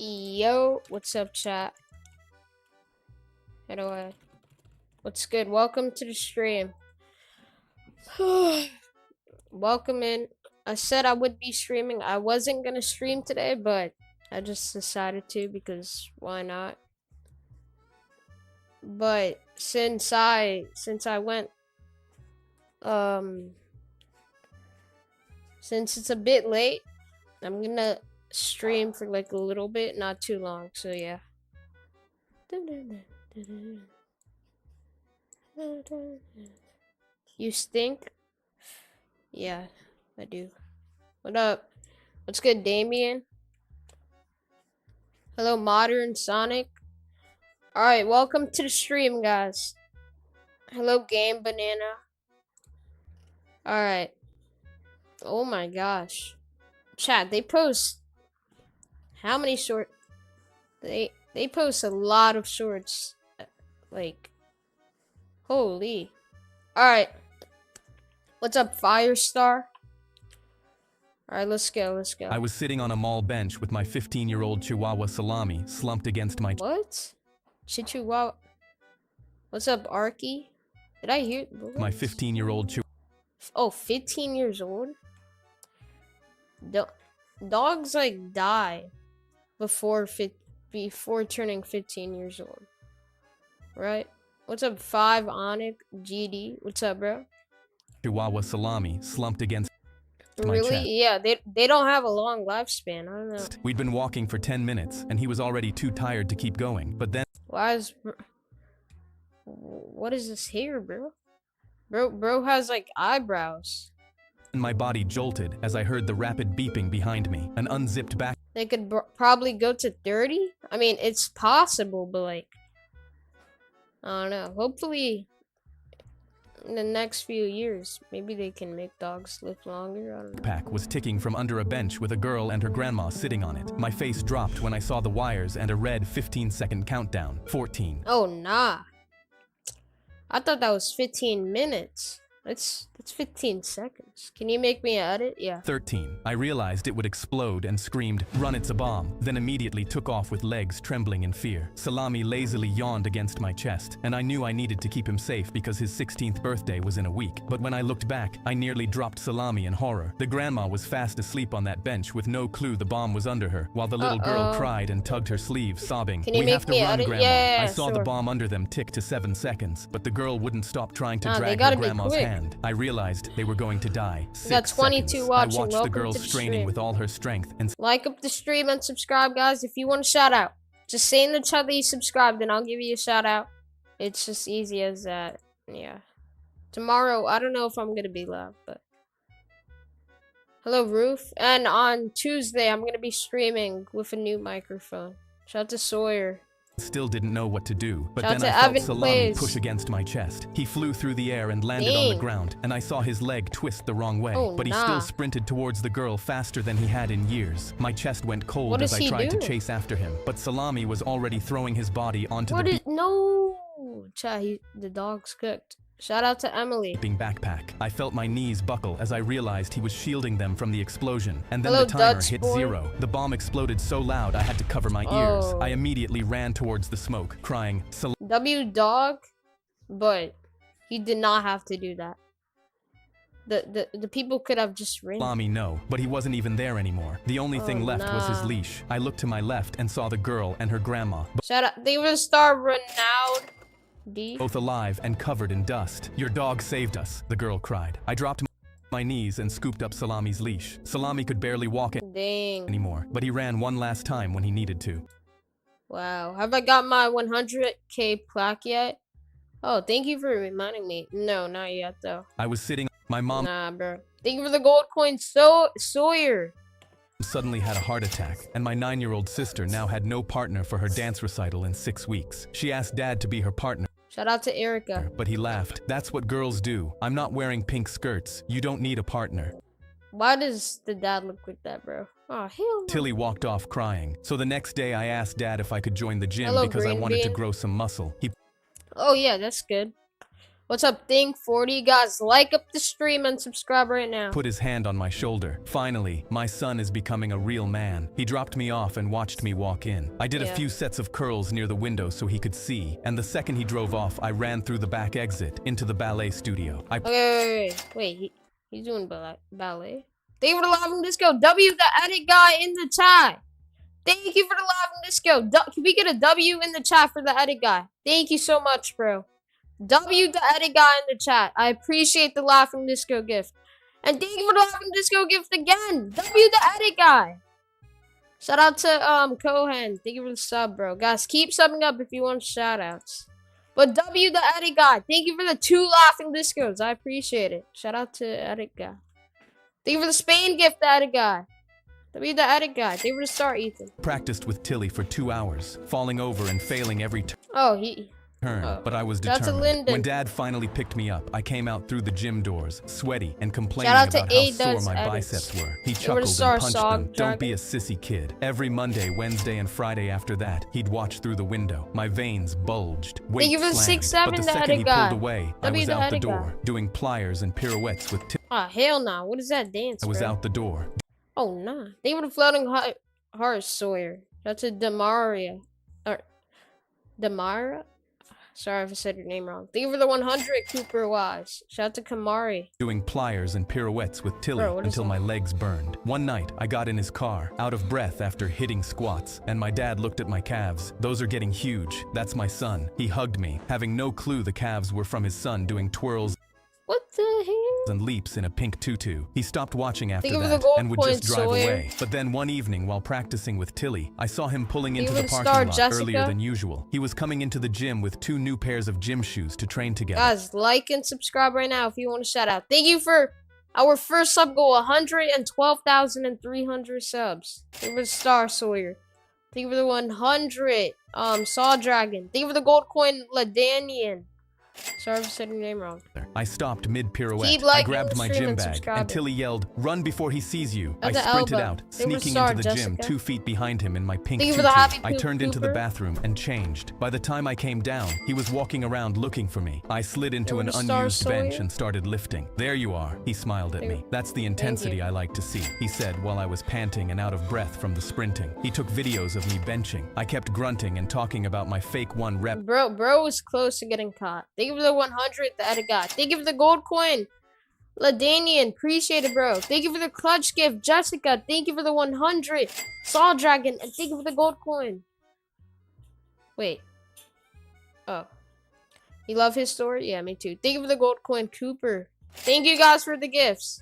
Yo, what's up, chat? How do I? What's good? Welcome to the stream. Welcome in. I said I would be streaming. I wasn't gonna stream today, but I just decided to because why not? But since I went, since it's a bit late, I'm gonna stream for like a little bit, not too long. So yeah. You stink? Yeah, I do. What up? What's good, Damien? Hello, Modern Sonic. Alright, welcome to the stream, guys. Hello, Game Banana. Alright. Oh my gosh. Chat, they post how many short they post a lot of shorts. Like holy. Alright. What's up, Firestar? Alright, let's go. I was sitting on a mall bench with my 15-year-old Chihuahua Salami slumped against my What? Chihuahua. What's up, Arky? Did I hear my 15-year-old Chihuahua. Oh, 15 years old? Dogs like die before turning 15 years old. Right? What's up, 5 Onic GD? What's up, bro? Chihuahua Salami slumped against my Really? chest. Yeah, they don't have a long lifespan. I don't know. We'd been walking for 10 minutes and he was already too tired to keep going. But then what is this here, bro? Bro has like eyebrows. My body jolted as I heard the rapid beeping behind me. An unzipped back. They could probably go to 30? I mean, it's possible, but like I don't know. Hopefully in the next few years, maybe they can make dogs live longer. I don't know. Pack was ticking from under a bench with a girl and her grandma sitting on it. My face dropped when I saw the wires and a red 15-second countdown. 14. Oh nah. I thought that was 15 minutes. That's 15 seconds. Can you make me edit? Yeah. 13. I realized it would explode and screamed, "Run, it's a bomb," then immediately took off with legs trembling in fear. Salami lazily yawned against my chest, and I knew I needed to keep him safe because his 16th birthday was in a week. But when I looked back, I nearly dropped Salami in horror. The grandma was fast asleep on that bench with no clue the bomb was under her, while the little girl cried and tugged her sleeve, sobbing, Can you "We make have to me run, edit? Grandma." Yeah, I saw sure. the bomb under them tick to 7 seconds, but the girl wouldn't stop trying to They drag her gotta be grandma's quick. hand. I realized they were going to die. We got 6 22 seconds. watching. I watched the Welcome girl to the straining stream. with all her strength and Like up the stream and subscribe, guys. If you want a shout out, just say in the chat that you subscribed and I'll give you a shout out. It's just easy as that. Yeah. Tomorrow, I don't know if I'm gonna be live, but hello, Roof. And on Tuesday, I'm gonna be streaming with a new microphone. Shout out to Sawyer. still didn't know what to do. But Shout then out I to felt Evan Salami Plays. push against my chest. He flew through the air and landed on the Dang. ground, and I saw his leg twist the wrong way. Oh, but he nah. still sprinted towards the girl faster than he had in years. My chest went cold What as is I he tried to doing? chase after him, but Salami was already throwing his body onto What the is no? Chat, the dog's cooked. Shout out to Emily. beeping backpack. I felt my knees buckle as I realized he was shielding them from the explosion. And then Hello, the timer Dutch hit boy. 0. The bomb exploded so loud I had to cover my ears. Oh. I immediately ran towards the smoke, crying, W dog, but he did not have to do that. The people could have just ran. Salami, no, but he wasn't even there anymore. The only thing Oh, left was his nah. leash. I looked to my left and saw the girl and her grandma, Shout out. They were star renowned. D. both alive and covered in dust. "Your dog saved us," the girl cried. I dropped my knees and scooped up Salami's leash. Salami could barely walk Dang. anymore, but he ran one last time when he needed to. Wow. Have I got my 100K plaque yet? Oh, thank you for reminding me. No, not yet though. I was sitting. My mom Nah, bro. Thank you for the gold coin, Sawyer. suddenly had a heart attack, and my 9-year-old sister now had no partner for her dance recital in 6 weeks. She asked Dad to be her partner, Shout out to Erica. but he laughed. "That's what girls do. I'm not wearing pink skirts. You don't need a partner." Why does the dad look like that, bro? Oh, hell no. Tilly walked off crying. So the next day I asked Dad if I could join the gym Hello, because I Green wanted to Bean. grow some muscle. He Oh, yeah, that's good. What's up, Think40? Guys, like up the stream and subscribe right now. Put his hand on my shoulder. Finally, my son is becoming a real man. He dropped me off and watched me walk in. I did a few sets of curls near the window so he could see, and the second he drove off, I ran through the back exit into the ballet studio. Wait, he's doing ballet? Thank you for the live from disco. W the edit guy in the chat. Thank you for the live from disco. Can we get a W in the chat for the edit guy? Thank you so much, bro. W the edit guy in the chat. I appreciate the live from disco gift. And thank you for the live from disco gift again. W the edit guy. Shout out to Cohen. Thank you for the sub, bro. Guys, keep subbing up if you want shout outs. But W the edit guy. Thank you for the 2 laughing discos. I appreciate it. Shout out to edit guy. Thank you for the Spain gift, the edit guy. W the edit guy. Thank you for the start, Ethan. Practiced with Tilly for 2 hours, falling over and failing every turn. But I was determined. When Dad finally picked me up, I came out through the gym doors, sweaty and complaining about how sore my biceps were. He chuckled and punched them. Don't be a sissy kid. Every Monday, Wednesday, and Friday after that, he'd watch through the window. My veins bulged. Weight slammed. But the second he pulled away, I was out the door, doing pliers and pirouettes with hell no. What is that dance, I was out the door. Oh, nah. They were floating heart, Sawyer. That's a Demaria. Or Demara? Sorry if I said your name wrong. Thank you for the 100, Cooper Wise. Shout out to Kamari. Doing pliers and pirouettes with Tilly until my legs burned. One night, I got in his car, out of breath after hitting squats, and my dad looked at my calves. Those are getting huge. That's my son. He hugged me, having no clue the calves were from his son doing twirls. What the hell? And leaps in a pink tutu. He stopped watching after that and would just drive away. But then one evening while practicing with Tilly, I saw him pulling into the parking lot earlier than usual. He was coming into the gym with 2 new pairs of gym shoes to train together. Guys, like and subscribe right now if you want to shout out. Thank you for our first sub goal, 112,300 subs. Thank you for the star, Sawyer. Thank you for the 100, Saw Dragon. Thank you for the gold coin, Ladanian. Sorry if I said your name wrong. I stopped mid-pirouette. I grabbed my gym bag, and Tilly yelled, "Run before he sees you." I sprinted out, sneaking into the gym 2 feet behind him in my pink tutu. I turned into the bathroom and changed. By the time I came down, he was walking around looking for me. I slid into an unused bench and started lifting. "There you are," he smiled at me. "That's the intensity I like to see," he said while I was panting and out of breath from the sprinting. He took videos of me benching. I kept grunting and talking about my fake 1 rep. Bro was close to getting caught. Thank you for the 100, the edit guy. Thank you for the gold coin, Ladanian. Appreciate it, bro. Thank you for the clutch gift, Jessica. Thank you for the 100, Saw Dragon. And thank you for the gold coin. Wait. Oh. You love his story? Yeah, me too. Thank you for the gold coin, Cooper. Thank you guys for the gifts.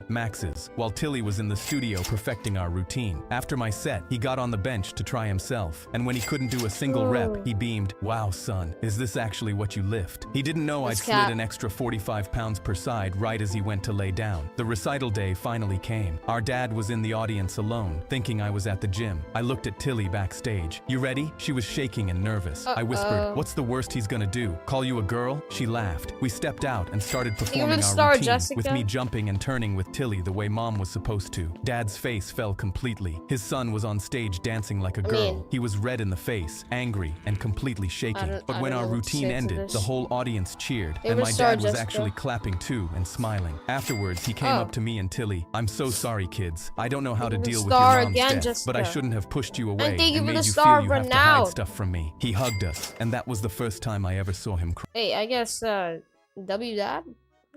Max's, while Tilly was in the studio perfecting our routine. After my set, he got on the bench to try himself, and when he couldn't do a single rep, he beamed, "Wow, son, is this actually what you lift?" He didn't know I'd slid an extra 45 pounds per side right as he went to lay down. The recital day finally came. Our dad was in the audience alone, thinking I was at the gym. I looked at Tilly backstage. "You ready?" She was shaking and nervous. I whispered, "What's the worst he's gonna do? Call you a girl?" She laughed. We stepped out and started performing our routine, with me jumping and turning with Tilly the way Mom was supposed to. Dad's face fell completely. His son was on stage dancing like a girl. He was red in the face, angry, and completely shaking. But when our routine ended, the whole audience cheered, and my dad was actually clapping too and smiling. Afterwards, he came up to me and Tilly. "I'm so sorry, kids. I don't know how to deal with your mom's death, but I shouldn't have pushed you away and made you feel you have to hide stuff from me." He hugged us, and that was the first time I ever saw him cry. Hey, I guess, W Dad?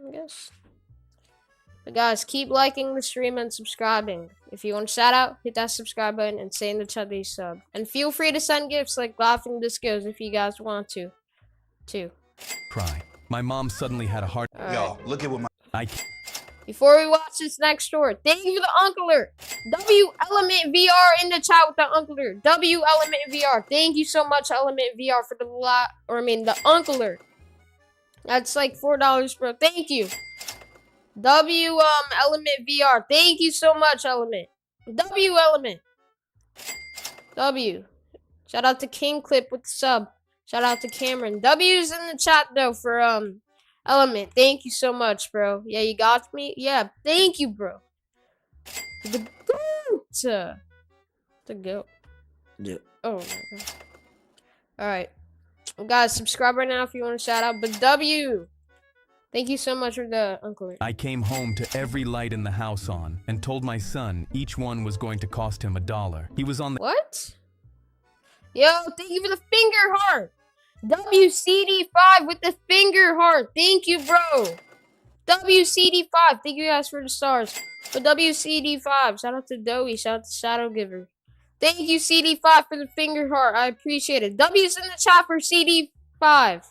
I guess. But guys, keep liking the stream and subscribing. If you want to shout out, hit that subscribe button and say in the chat that you sub. And feel free to send gifts like laughing discos if you guys want to. Cry. My mom suddenly had a heart. Yo, look at what my... Before we watch this next story, thank you for the Uncler. W Element VR in the chat with the Uncler. W Element VR. Thank you so much, Element VR, for the the Uncler. That's like $4, bro. Thank you. W Element VR. Thank you so much, Element. W Element. W. Shout out to King Clip with the sub. Shout out to Cameron. W's in the chat though for Element. Thank you so much, bro. Yeah, you got me? Yeah, thank you, bro. The goat. The goat. Yeah. Oh my god. Alright. Guys, subscribe right now if you want to shout out. But W. Thank you so much for the Uncle. I came home to every light in the house on and told my son each one was going to cost him $1. He was on the— What? Yo, thank you for the finger heart. WCD5 with the finger heart. Thank you, bro. WCD5. Thank you guys for the stars. But WCD5. Shout out to Doey. Shout out to Shadow Giver. Thank you, CD5, for the finger heart. I appreciate it. W's in the chat for CD5.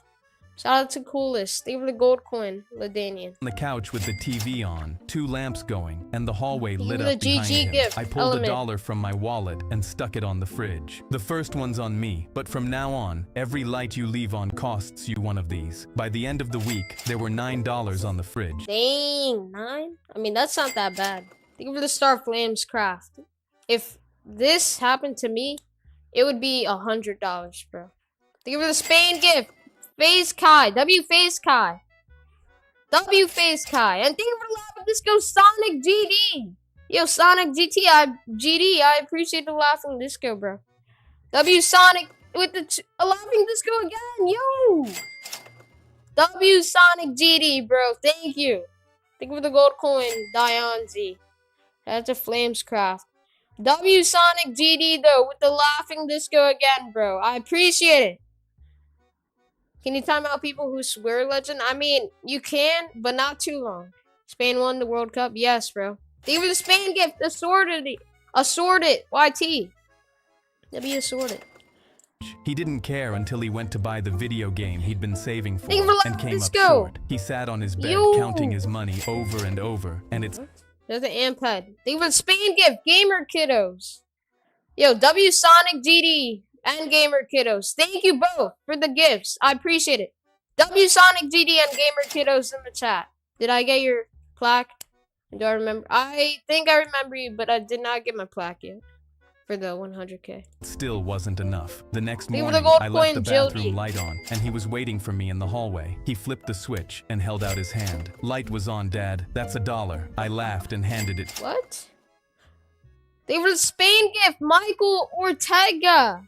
Shout out to Coolest. Thank you for the gold coin, Ladanian. the couch with the TV on, 2 lamps going, and the hallway lit the up behind GG him. gift, I pulled Element. $1 from my wallet and stuck it on the fridge. The first one's on me, but from now on, every light you leave on costs you one of these. By the end of the week, there were $9 on the fridge. Dang, 9? I mean, that's not that bad. Thank you for the Star Flames craft. If this happened to me, it would be $100, bro. Thank you for the Spain gift. Phase Kai. W Phase Kai. W Phase Kai. And thank you for the Laughing Disco Sonic GD. Yo, Sonic GD. I appreciate the Laughing Disco, bro. W Sonic with the Laughing Disco again. Yo. W Sonic GD, bro. Thank you. Thank you for the gold coin, Dion Z. That's a Flamescraft. W Sonic GD though with the Laughing Disco again, bro. I appreciate it. Can you time out people who swear legend? I mean, you can, but not too long. Spain won the World Cup? Yes, bro. Thank you for the Spain gift. Assorted. YT. W assorted. He didn't care until he went to buy the video game he'd been saving for Thank you for and came let's up go. short. He sat on his bed Yo. counting his money over and over, and it's— There's an Amped. Thank you for the Spain gift. Gamer Kiddos. Yo, W Sonic GD and Gamer Kiddos. Thank you both for the gifts. I appreciate it. W Sonic GD and Gamer Kiddos in the chat. Did I get your plaque? Do I remember? I think I remember you, but I did not get my plaque yet. For the 100K. still wasn't enough. The next Thank you for morning, the gold I left the coin, bathroom Jody. light on, and he was waiting for me in the hallway. He flipped the switch and held out his hand. Light was on, Dad. That's $1. I laughed and handed it. What? They were the Spain gift, Michael Ortega.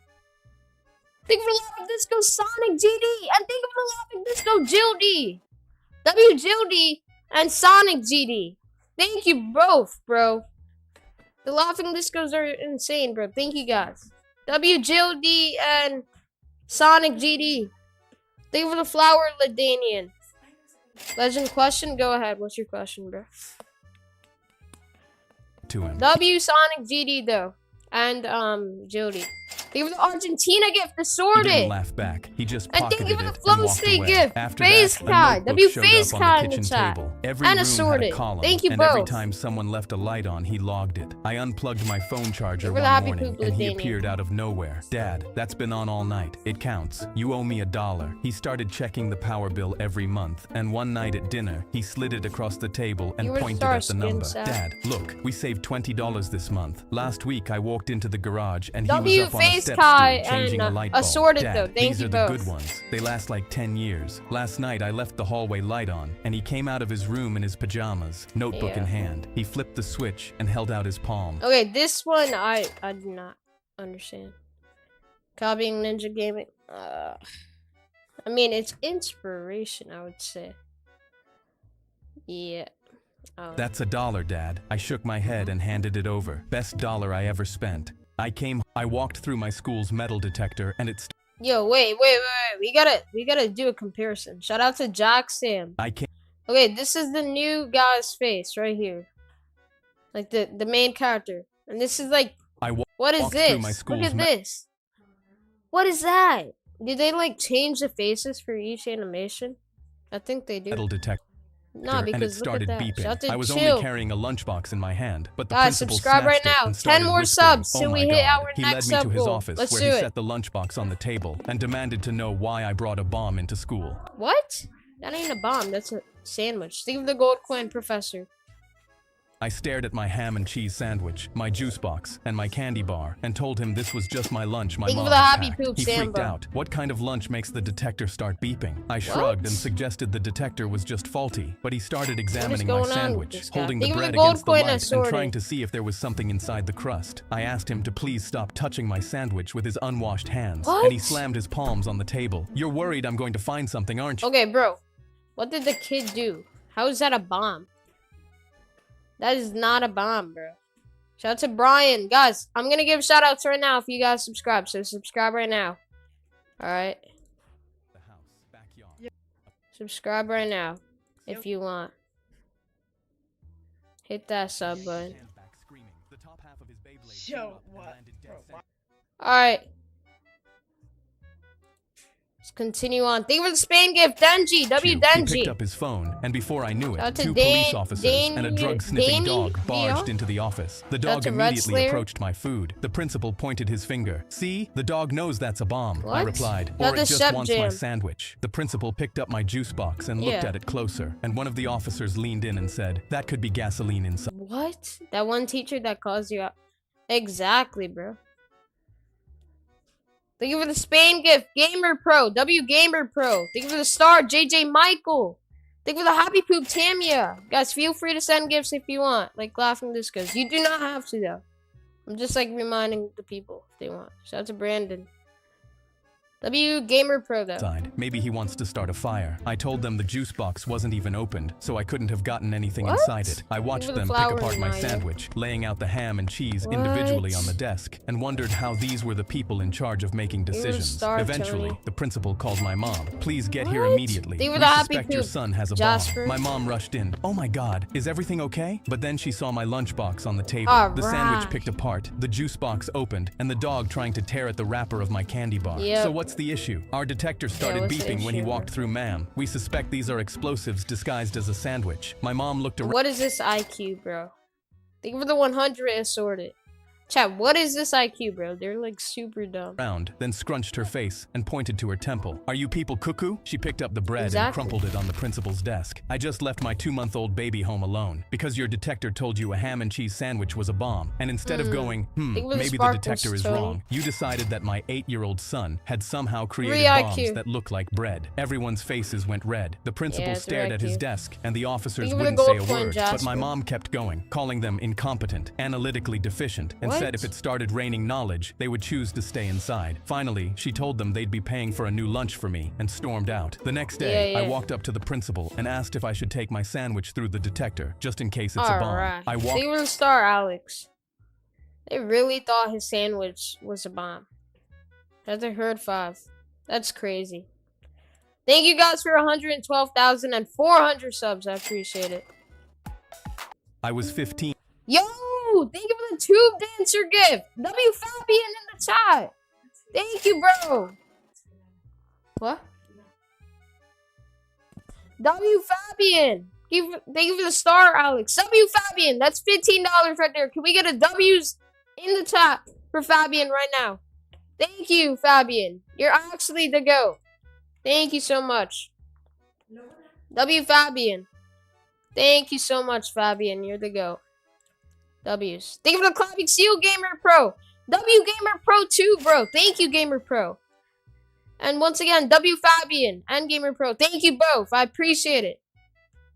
Thank you for laughing Disco Sonic GD. And thank you for laughing Disco Jill D. W Jill D and Sonic GD. Thank you both, bro. The laughing discos are insane, bro. Thank you guys. W Jill D and Sonic GD. Thank you for the flower, Ladanian. Legend question? Go ahead. What's your question, bro? To him. W Sonic GD though. And Jody. Thank you for the Argentina gift, the He sorted. didn't laugh back. He just And thank pocketed you for it the and flow walked state away. gift. After Face that, Kai. a notebook W showed Face up Kai on in the the kitchen chat. table. Every And room assorted. had a column, Thank you and every both. time someone left a light on, he logged it. I unplugged my phone charger Thank you for the one happy morning, poop, and he Ladanian. appeared out of nowhere. Dad, that's been on all night. It counts. You owe me $1. He started checking the power bill every month, and one night at dinner, he slid it across the table and You were pointed star at the skin, number. Sal. Dad, look, we saved $20 this month. Last week, I walked into the garage, and he W was up on a Face step Kai stool changing and, a light bulb. assorted Dad, though. Thank these you are the both. good ones. They last like 10 years. Last night, I left the hallway light on, and he came out of his room in his pajamas, notebook in Yeah. hand. He flipped the switch and held out his palm. Okay, this one I do not understand. Copying Ninja Gaming. I mean, it's inspiration, I would say. Yeah. Oh. That's $1, Dad. I shook my head and handed it over. Best dollar I ever spent. I walked through my school's metal detector, and it's— Yo, wait. We gotta do a comparison. Shout out to Jack Sam. I came Okay, this is the new guy's face right here. Like the main character. And this is like, I wa- what is walked through my this? Look school's at this. What is that? Did they like change the faces for each animation? I think they do. metal detector, No, and it because look started at that. beeping. Shout out to I was Chill. only carrying a lunchbox in my hand, but the Guys, principal subscribe right snatched it now. and 10 started more whispering, subs "Oh till we my hit God." our He next led me sub to his goal. office Let's where do he it. set the lunchbox on the table and demanded to know why I brought a bomb into school. What? That ain't a bomb. That's a sandwich. Think of the gold coin, Professor. I stared at my ham and cheese sandwich, my juice box, and my candy bar, and told him this was just my lunch my Thank you mom for the had happy packed. poop, He freaked Sambo. out. What kind of lunch makes the detector start beeping? I shrugged and suggested the detector was just faulty, but he started examining my going on with sandwich, this guy? holding the Think of the bread gold against the coin light and assorted. trying to see if there was something inside the crust. I asked him to please stop touching my sandwich with his unwashed hands, and he What? slammed his palms on the table. You're worried I'm going to find something, aren't you? Okay, bro. What did the kid do? How is that a bomb? That is not a bomb, bro. Shout out to Brian. Guys, I'm going to give shout outs right now if you guys subscribe. So subscribe right now. Alright? Subscribe right now if you want. Hit that sub button. Yo, what? Alright. Let's continue on. Thank you for the Spain gift, Denji. W. He Denji. picked up his phone, and before I knew Shout out it, to two police Dan- officers Dan- and a drug-sniffing Danny dog barged Vio? into the office. The Shout dog out to Red immediately Slayer? approached my food. The principal pointed his finger. See? The dog knows that's a bomb, I What? replied. Shout out Or to it just Shep wants my Jam. sandwich. The principal picked up my juice box and looked Yeah. at it closer, and one of the officers leaned in and said, "That could be gasoline inside." What? That one teacher that calls you out. Exactly, bro. Thank you for the Spain gift, Gamer Pro, W Gamer Pro. Thank you for the star, JJ Michael. Thank you for the Happy Poop, Tamia. Guys, feel free to send gifts if you want, like Laughing Discos. You do not have to, though. I'm just, like, reminding the people if they want. Shout out to Brandon. W Gamer Pro, though. Maybe he wants to start a fire. I told them the juice box wasn't even opened, so I couldn't have gotten anything What? inside it. I watched Give me the them pick flowers, apart my Maya. sandwich, laying out the ham and cheese What? individually on the desk, and wondered how these were the people in charge of making You're a decisions. star, Eventually, Tony. the principal called my mom. "Please get here What? immediately. They were We the happy suspect your poop, son has a Jasper. bomb." My mom rushed in. "Oh my god, is everything okay?" But then she saw my lunchbox on the table. The sandwich Alright. picked apart, the juice box opened, and the dog trying to tear at the wrapper of my candy bar. Yep. So what's the issue? Our detector started what's the beeping when he issue? walked through, "Ma'am, we suspect these are explosives disguised as a sandwich." My mom looked around. What is this IQ, bro? Thank you for the 100 assorted. Chat, what is this IQ, bro? They're like super dumb. Then scrunched her face and pointed to her temple. "Are you people cuckoo?" She picked up the bread and Exactly. crumpled it on the principal's desk. "I just left my 2-month-old baby home alone because your detector told you a ham and cheese sandwich was a bomb. And instead of going, Think with the maybe the sparkles, detector is Tony. wrong, you decided that my 8-year-old son had somehow created 3 bombs IQ. that look like bread." Everyone's faces went red. The principal it's stared at his IQ. desk, and the officers Think of the wouldn't say a gold coin, word. But my Jasper. mom kept going, calling them incompetent, analytically deficient, and What? said if it started raining knowledge, they would choose to stay inside. Finally, she told them they'd be paying for a new lunch for me and stormed out. The next day, Yeah, yeah. I walked up to the principal and asked if I should take my sandwich through the detector, just in case it's a bomb. Alright. I Thank walked you for the star, Alex. They really thought his sandwich was a bomb. That's a herd 5. That's crazy. Thank you guys for 112,400 subs. I appreciate it. I was 15. Yo! Thank you for the tube dancer gift. W Fabian in the chat. Thank you, bro. What? W Fabian. Thank you for the star, Alex. W Fabian. That's $15 right there. Can we get a W's in the chat for Fabian right now? Thank you, Fabian. You're actually the GOAT. Thank you so much. W Fabian. Thank you so much, Fabian. You're the GOAT. W's. Thank you for the clapping seal, Gamer Pro. W Gamer Pro 2, bro. Thank you, Gamer Pro. And once again, W Fabian and Gamer Pro. Thank you both. I appreciate it.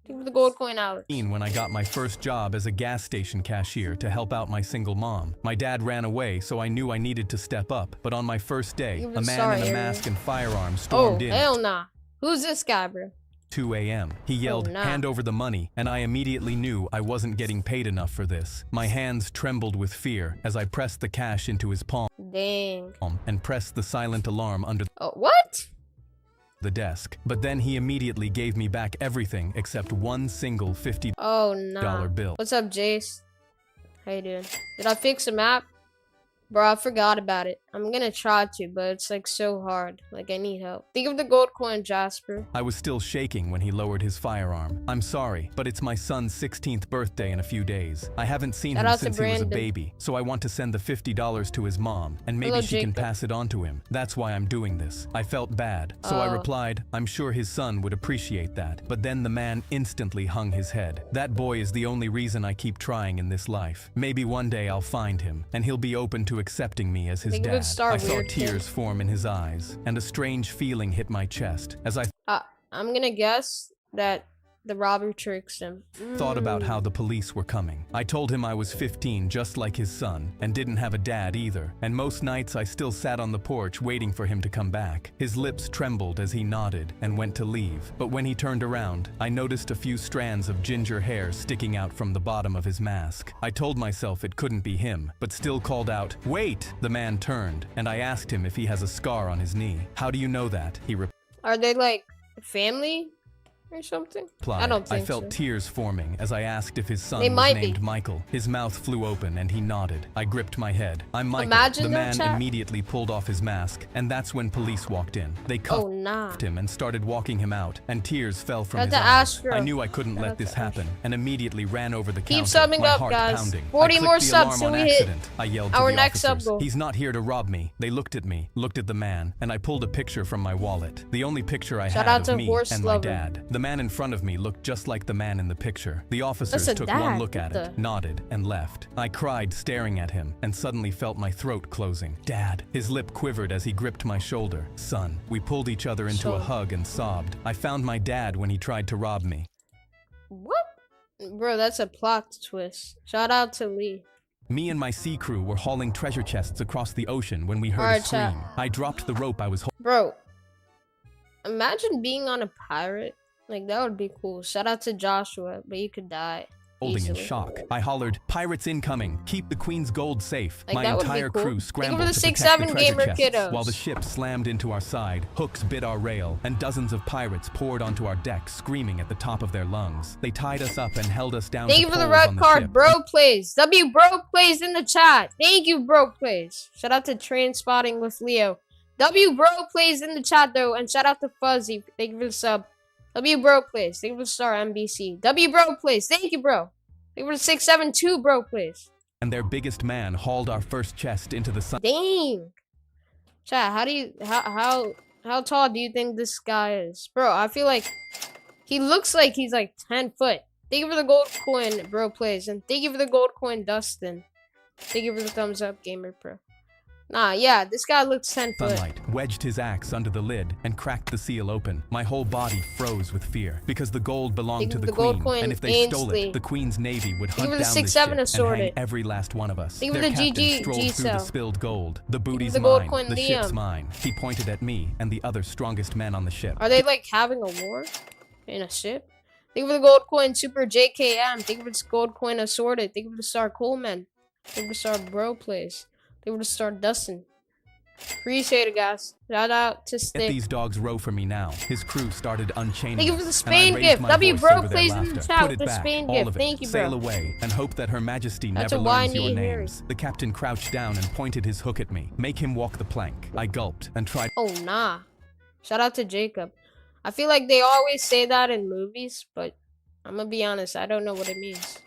Thank you for the gold coin, Alex. When I got my first job as a gas station cashier to help out my single mom. My dad ran away, so I knew I needed to step up. But on my first day, You're a man sorry, in a Ariel. mask and firearms Oh, stormed in. hell nah. Who's this guy, bro? 2 a.m. He yelled, nah. "Hand over the money," and I immediately knew I wasn't getting paid enough for this. My hands trembled with fear as I pressed the cash into his palm Dang. and pressed the silent alarm under Oh, what? the desk. But then he immediately gave me back everything except one single $50 Oh, nah. bill. What's up, Jace? How you doing? Did I fix the map? Bro, I forgot about it. I'm gonna try to, but it's like so hard. Like, I need help. Think of the gold coin, Jasper. I was still shaking when he lowered his firearm. "I'm sorry, but it's my son's 16th birthday in a few days. I haven't seen Shout him out to since he was a Brandon. baby, so I want to send the $50 to his mom, and maybe Hello, she can Jacob. pass it on to him. That's why I'm doing this." I felt bad, so I Oh. replied, "I'm sure his son would appreciate that." But then the man instantly hung his head. "That boy is the only reason I keep trying in this life. Maybe one day I'll find him, and he'll be open to accepting me as his Think of dad." it, Star I saw Weird Kid. tears form in his eyes, and a strange feeling hit my chest as I I'm gonna guess that the robber tricks him. Thought about how the police were coming. I told him I was 15 just like his son and didn't have a dad either, and most nights I still sat on the porch waiting for him to come back. His lips trembled as he nodded and went to leave, but when he turned around, I noticed a few strands of ginger hair sticking out from the bottom of his mask. I told myself it couldn't be him, but still called out, "Wait!" The man turned, and I asked him if he has a scar on his knee. "How do you know that?" He replied. Are they like family or something? I don't think I felt so. tears forming as I asked if his son They was might named be. Michael. His mouth flew open and he nodded. I gripped my head. "I'm Michael." Imagine the that, man chat. immediately pulled off his mask, and that's when police walked in. They Oh cuffed nah. him and started walking him out, and tears fell from Shout his out to eyes. Astro. I knew I couldn't Shout let out this to happen, and immediately ran over the Keep counter, subbing my up, heart guys. pounding. 40 I more clicked the subs alarm till on we hit accident. I yelled to our the next officers, sub goal. "He's not here to rob me." They looked at me, looked at the man, and I pulled a picture from my wallet. The only picture I Shout had out to of me Horse and my Lover. dad. The man in front of me looked just like the man in the picture. The officers That's a took dad. one look What at it, the- nodded, and left. I cried staring at him, and suddenly felt my throat closing. "Dad." His lip quivered as he gripped my shoulder. "Son." We pulled each other into a So- hug and sobbed. I found my dad when he tried to rob me. What? Bro, that's a plot twist. Shout out to Lee. Me and my sea crew were hauling treasure chests across the ocean when we heard a Alright, chat. scream. I dropped the rope I was Bro, imagine being on a pirate. Like, that would be cool. Shout out to Joshua, but you could die. holding in easily. shock. I hollered, "Pirates incoming! Keep the Queen's gold safe!" Like, My that would be entire cool. crew Think scrambled of the to protect 6'7" the treasure gamer chests, kiddos. while the ship slammed into our side. Hooks bit our rail, and dozens of pirates poured onto our deck, screaming at the top of their lungs. They tied us up and held us down. Thank to you for the poles red on the card, ship. bro plays. W bro plays in the chat. Thank you, bro plays. Shout out to Train Spotting with Leo. W bro plays in the chat though, and shout out to Fuzzy. Thank you for the sub. W bro plays. Thank you for the star MBC. W bro plays. Thank you, bro. Thank you for the 672 bro plays. And their biggest man hauled our first chest into the sun. Dang. Chat, how tall do you think this guy is? Bro, I feel like he looks like he's like 10 foot. Thank you for the gold coin, bro plays. And thank you for the gold coin, Dustin. Thank you for the thumbs up, Gamer Pro. Nah, yeah, this guy looks 10 foot. Sunlight wedged his axe under the lid and cracked the seal open. My whole body froze with fear because the gold belonged to Think the of the gold queen, coin, and if they stole Ainsley. it, the queen's navy would hunt of the down the 6'7" ship and assorted. hang every last one of us. Think of Their the captain GG strolled through the cell. spilled gold. The booty's the gold mine, coin, the ship's Liam. mine. He pointed at me and the other strongest men on the ship. Are they like having a war in a ship? Think of the gold coin, Super JKM. Think of its gold coin, assorted. Think of the star Coleman. Think of the star Bro Plays. Think of the star Dustin. Appreciate it, guys. Shout out to Let Stick. these dogs row for me now. His crew started unchaining Thank you for us, the and I Spain raised gift. my W voice bro over their plays in the laughter. chat Put with it the back, Spain all gift. of it. Thank you, Sail bro. away and hope that Her Majesty That's never a why learns your need Harry. names. The captain crouched down and pointed his hook at me. Make him walk the plank. I gulped and tried. Oh, nah. Shout out to Jacob. I feel like they always say that in movies, but I'm gonna be honest, I don't know what it means.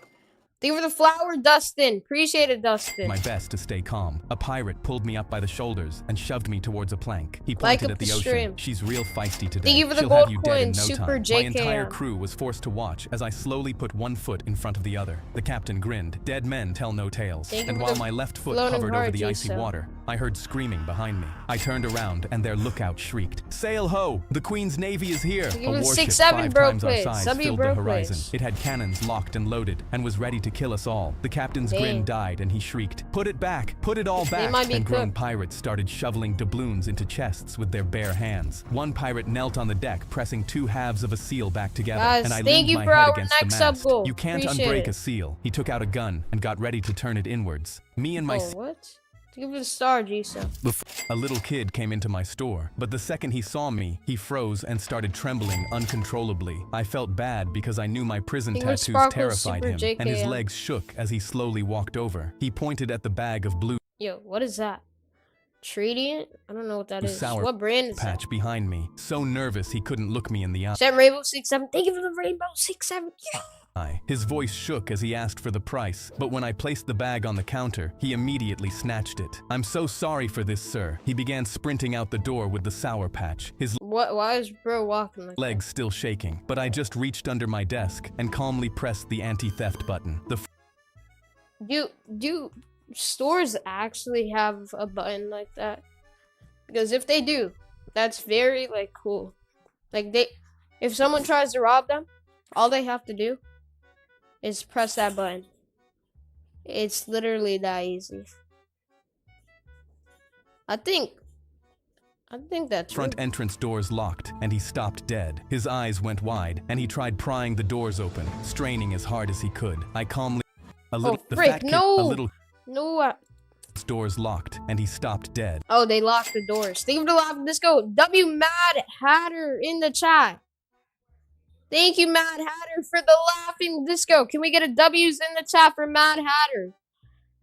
Thank you for the flower, Dustin. Appreciate it, Dustin. My best to stay calm. A pirate pulled me up by the shoulders and shoved me towards a plank. He Like pointed up at the the ocean. stream. She's real feisty today. Thank you for the She'll gold have you dead in coin, no Super time. My entire JKM. crew was forced to watch as I slowly put one foot in front of the other. The captain grinned. Dead men tell no tales. Thank you And for while the my left foot floating hovered over heart, the icy Jason. water, I heard screaming behind me. I turned around and their lookout shrieked, "Sail ho! The Queen's Navy is here!" Thank you A for the warship 6'7" 5 bro times our plays. size W filled bro the horizon. plays. It had cannons locked and loaded and was ready to kill us all. The captain's Dang. grin died and he shrieked, "Put it back! Put it all back!" might be And grown cooked. pirates started shoveling doubloons into chests with their bare hands. One pirate knelt on the deck, pressing two halves of a seal back together, Guys, and I thank leaned you my for head our against the next mast. sub goal. You can't Appreciate unbreak it. a seal. He took out a gun and got ready to turn it inwards. Me and my Oh, what? Thank you for the star, Jisa. a little kid came into my store, but the second he saw me, he froze and started trembling uncontrollably. I felt bad because I knew my prison Think of tattoos Sparkle terrified Super him, and his JKM. legs shook as he slowly walked over. He pointed at the bag of blue Yo, what is that? Tradiant? I don't know what that is. Sour What brand is that? patch behind me, so nervous he couldn't look me in the eye. Sam Rainbow 67. Thank you for the Rainbow 67. Yeah. His voice shook as he asked for the price, but when I placed the bag on the counter, he immediately snatched it. "I'm so sorry for this, sir." He began sprinting out the door with the Sour Patch, his What? Why is bro walking like legs still shaking, but I just reached under my desk and calmly pressed the anti-theft button. The that? Do stores actually have a button like that? Because if they do, that's very like cool. Like if someone tries to rob them, All they have to do is press that button. It's literally that easy. I think that's Front entrance doors locked, and he stopped dead. His eyes went wide, and he tried prying the doors open, straining as hard as he could. I calmly... Oh, frick, no! No, doors locked, and he stopped dead. Oh, they locked the doors. Thank you for the laughing disco. W Mad Hatter in the chat. Thank you, Mad Hatter, for the laughing disco. Can we get a W's in the chat for Mad Hatter?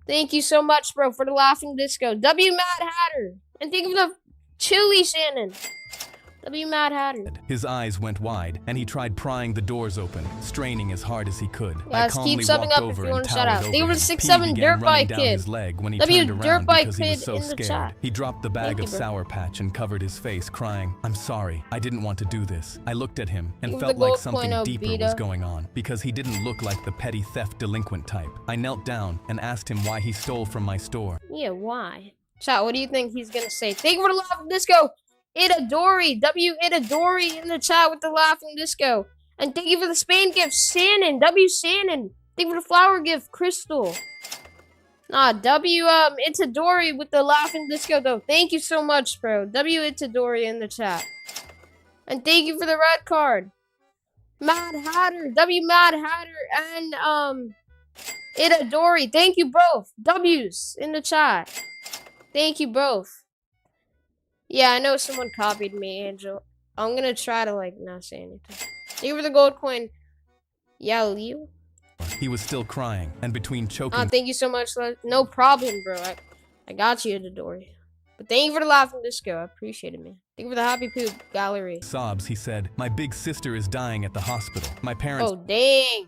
Thank you so much, bro, for the laughing disco. W Mad Hatter. And thank you for the chili Shannon. W Mad Hatter. His eyes went wide, and he tried prying the doors open, straining as hard as he could. Yes, keep subbing up if you want to shout out. Thank you for the 6'7" Dirt Bike Kid. W Dirt Bike Kid in the chat. He dropped the bag of Sour Patch and covered his face, crying, "I'm sorry, I didn't want to do this." I looked at him and felt like something deeper was going on, because he didn't look like the petty theft delinquent type. I knelt down and asked him why he stole from my store. Yeah, why? Chat, what do you think he's gonna say? Thank you for the laughing disco. Itadori, W Itadori in the chat with the laughing disco. And thank you for the Spain gift, Shannon, W Shannon. Thank you for the flower gift, Crystal. W Itadori with the laughing disco though. Thank you so much, bro. W Itadori in the chat. And thank you for the red card. Mad Hatter, W Mad Hatter, and Itadori. Thank you both. W's in the chat. Thank you both. Yeah, I know someone copied me, Angel. I'm gonna try to, like, not say anything. Thank you for the gold coin. Yeah, Leo? He was still crying, and between choking... thank you so much. No problem, bro. I got you, Dodori. But thank you for the laughing disco. I appreciate it, man. Thank you for the happy poop gallery. Sobs, he said, "My big sister is dying at the hospital. My parents..." Oh, dang.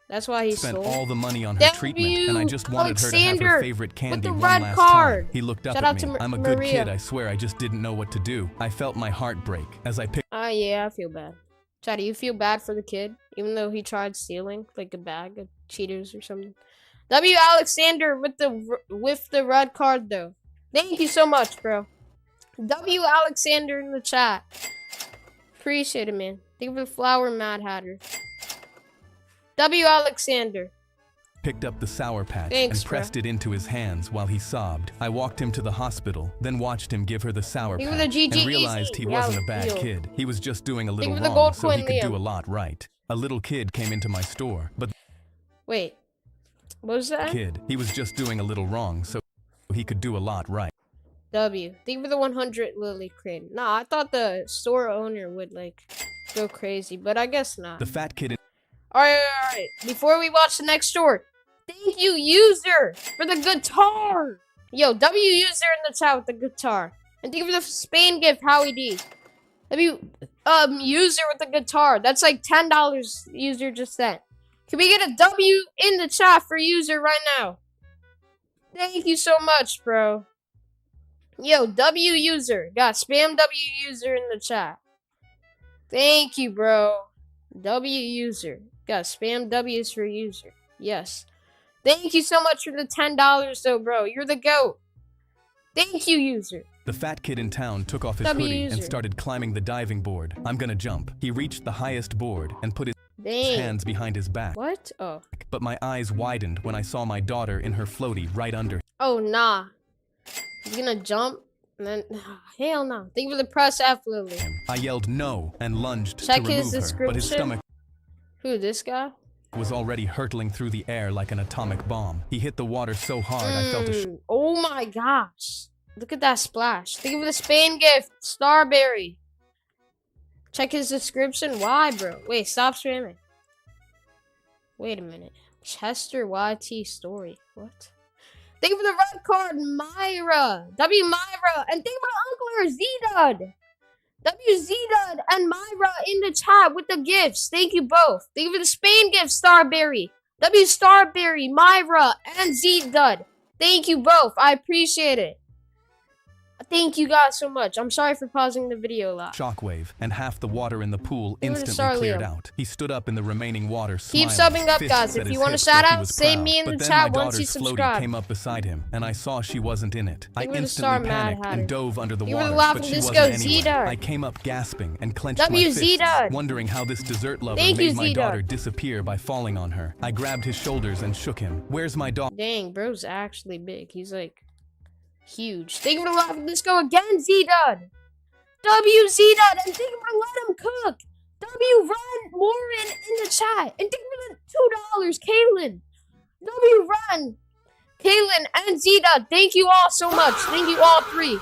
That's why he spent sold all the money on her treatment, and I just wanted her to have her favorite candy one last time. He looked up at me. I'm a good kid, I swear. I just didn't know what to do. I felt my heart break as I picked... yeah, I feel bad. Chad, do you feel bad for the kid, even though he tried stealing, like, a bag of Cheetos or something? W. Alexander with the red card, though. Thank you so much, bro. W. Alexander in the chat. Appreciate it, man. Thank you for the flower, Mad Hatter. W. Alexander picked up the Sour Patch and pressed it into his hands while he sobbed. I walked him to the hospital, then watched him give her the Sour Patch and realized he wasn't a bad kid. He was just doing a little wrong so he could do a lot right. A little kid came into my store, but... Wait, what was that? He was just doing a little wrong so he could do a lot right. W. Thank you for the 100 Lily Crane. Nah, I thought the store owner would, like, go crazy, but I guess not. The fat kid... Alright. Before we watch the next store, thank you, user, for the guitar. Yo, W user in the chat with the guitar. And thank you for the Spain gift, Howie D. W user with the guitar. That's like $10 user just sent. Can we get a W in the chat for user right now? Thank you so much, bro. Yo, W user. Got spam W user in the chat. Thank you, bro. W user. Got spam W's for user. Yes. Thank you so much for the $10 though, bro. You're the GOAT. Thank you, user. The fat kid in town took off his hoodie and started climbing the diving board. I'm gonna jump. He reached the highest board and put his hands behind his back. What? Oh. But my eyes widened when I saw my daughter in her floaty right under. Oh, nah. He's gonna jump and then... hell no. Thank you for the press F, Lily. I yelled no and lunged to remove her, but his stomach... Who, this guy? Was already hurtling through the air like an atomic bomb. He hit the water so hard I felt a... Oh my gosh. Look at that splash. Thank you for the Spain gift, Starberry. Check his description. Why, bro? Wait, stop spamming. Wait a minute. Chester YT story. What? Thank you for the red card, Myra. W Myra. And thank you for the Uncler, Z-Dud. WZ-Dud and Myra in the chat with the gifts. Thank you both. Thank you for the Spain gift, Starberry. W Starberry, Myra, and Z-Dud. Thank you both. I appreciate it. Thank you guys so much. I'm sorry for pausing the video a lot. Shockwave, and half the water in the pool Give it a instantly star, cleared Leo. out. He stood up in the remaining water, Keep smiling. subbing up, Fists guys. at If his you want a hips shout like he out, was say proud. me in But the then chat my once you daughter's floaty subscribe. came up beside him, and I saw she wasn't in it. I Give it a instantly star, Mad panicked Hatter. and dove under the Give it a water, laugh but and she let's wasn't go, anywhere. Z-Dog. I came up gasping and clenched W, my fists, Z-Dog. wondering how this dessert lover Thank you, made my Z-Dog. daughter disappear by falling on her. I grabbed his shoulders and shook him. Where's my dog? Dang, bro's actually big. He's like huge. Thank you for the laugh. Let's go again, Z-Dud. W, Z-Dud. And thank you for let him cook. W, run Morin in the chat. And thank you for the $2, Kaylin. W, run. Kaylin and Z-Dud. Thank you all so much. Thank you all three.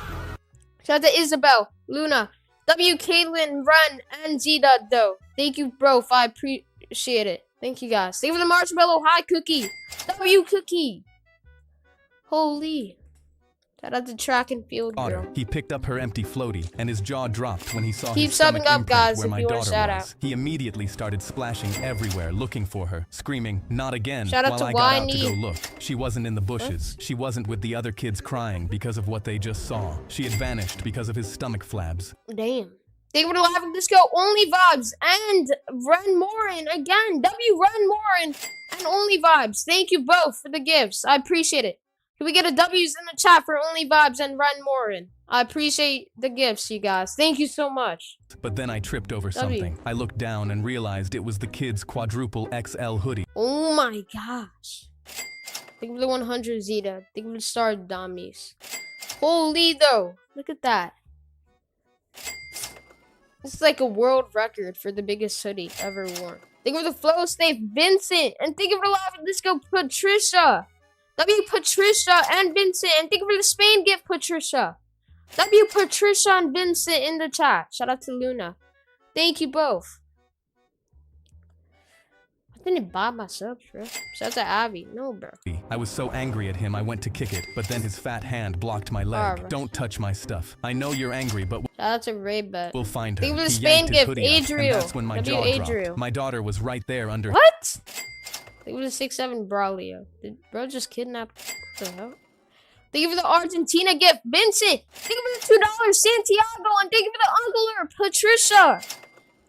Shout out to Isabel, Luna, W, Kaylin, Run, and Z-Dud, though. Thank you, bro. I appreciate it. Thank you, guys. Thank you for the marshmallow. Hi, Cookie. W, Cookie. Holy. Shout out to track and field, girl. He picked up her empty floaty, and his jaw dropped when he saw Keep his stomach subbing up, imprint guys, where if my you want a daughter shout was. He immediately started splashing everywhere, looking for her, screaming, "Not again!" Shout out while to I got out to Winey. go look. She wasn't in the bushes. She wasn't with the other kids crying because of what they just saw. She had vanished because of his stomach flabs. Damn. Thank you for the live disco. Only vibes and Run Morin again. W, Run Morin and Only Vibes. Thank you both for the gifts. I appreciate it. Can we get a W's in the chat for Only Vibes and Run Morin? I appreciate the gifts, you guys. Thank you so much. But then I tripped over something. I looked down and realized it was the kids' quadruple XL hoodie. Oh my gosh. Think of the 100 Zeta. Think of the star dummies. Holy though. Look at that. This is like a world record for the biggest hoodie ever worn. Think of the flow safe Vincent. And think of the live disco Patricia. W, Patricia and Vincent. And think of the Spain gift Patricia. W, Patricia and Vincent in the chat. Shout out to Luna. Thank you both. I didn't buy my subs, bro. Shout out to Abby. No, bro. I was so angry at him I went to kick it, but then his fat hand blocked my leg. Alright. Don't touch my stuff. I know you're angry, but Shout out to Raybet. we'll find her. Think of the He Spain yanked his gift, hoodie up, and Adriel. that's when my W, jaw Adriel. dropped. My daughter was right there under. What? Think of the 6'7" Braulio. Did bro just kidnap? What the hell? Thank you for the Argentina gift, Vincent. Thank you for the $2, Santiago. And thank you for the Uncle Patricia.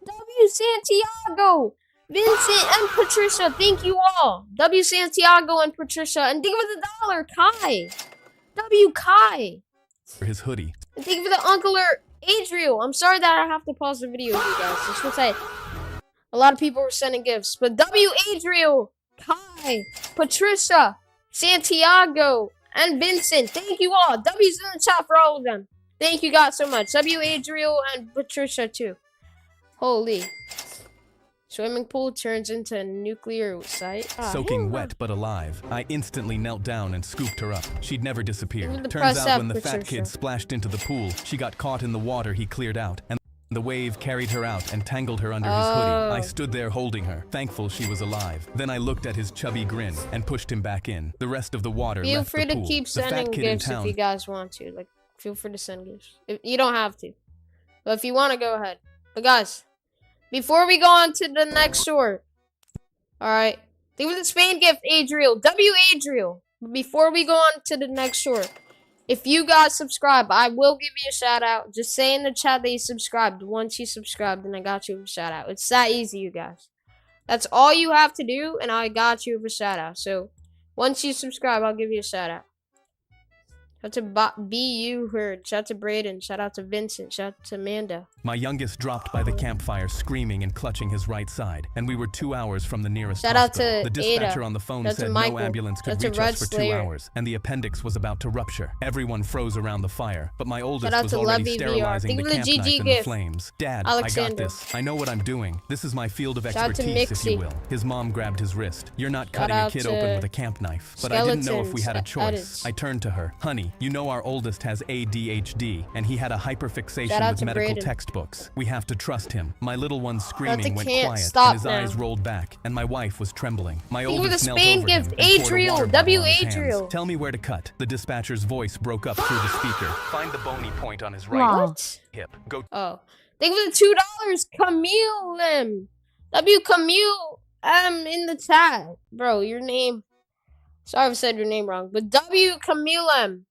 W, Santiago. Vincent and Patricia, thank you all. W, Santiago and Patricia. And thank you for the $1, Kai. W, Kai. his hoodie. And thank you for the Uncle Adriel. I'm sorry that I have to pause the video, you guys. Just to say, a lot of people were sending gifts. But W, Adriel, Kai, Patricia, Santiago, and Vincent. Thank you all. W's in the chat for all of them. Thank you guys so much. W, Adriel, and Patricia too. Holy. Swimming pool turns into a nuclear site. Soaking wet but alive, I instantly knelt down and scooped her up. She'd never disappeared. Even the Turns press out up, when the fat Patricia. kid splashed into the pool, she got caught in the water he cleared out, and the wave carried her out and tangled her under his hoodie. I stood there holding her, thankful she was alive. Then I looked at his chubby grin and pushed him back in. The rest of the water Feel left free the to pool. keep The fat sending kid in gifts if town you guys want to. Like, feel free to send gifts. You don't have to. But if you want to, go ahead. But guys, before we go on to the next short, alright, think of the Spain gift, Adriel. W, Adriel. But before we go on to the next short, if you guys subscribe, I will give you a shout out. Just say in the chat that you subscribed. Once you subscribed, then I got you a shout out. It's that easy, you guys. That's all you have to do, and I got you a shout out. So, once you subscribe, I'll give you a shout out. Shout out to BU Heard. Shout out to Braden. Shout out to Vincent. Shout out to Amanda. My youngest dropped by the campfire screaming and clutching his right side, and we were 2 hours from the nearest Shout out hospital. to The dispatcher Ada. on the phone Shout out to said Michael. no ambulance could Shout out to reach Red us for Slayer. 2 hours, and the appendix was about to rupture. Everyone froze around the fire, but my oldest out was to already Lovey VR. sterilizing Think the of the camp GG knife in the gift. flames. Dad, I Alexander. got this. I know what I'm doing. This is my field of Shout out to expertise, if you Mixie. will. His mom grabbed his wrist. You're not Shout cutting a out kid to open with a camp knife. But I didn't know if we had a Skeletons choice. Edits. I turned to her. Honey, you know our oldest has ADHD, and he had a hyperfixation Shout out with to medical Braden. textbooks. We have to trust him. My little one's screaming went Can't quiet, Stop and his eyes now. rolled back, and my wife was trembling. My Think of oldest the knelt Spain over gift, him and poured a Adriel, water bottle W, on his hands. Adriel. Tell me where to cut. The dispatcher's voice broke up through the speaker. Find the bony point on his right What? hip. Go. Oh. Think of the $2, Camille M. W, Camille M in the chat. Bro, your name. Sorry if I said your name wrong. But W, Camille M.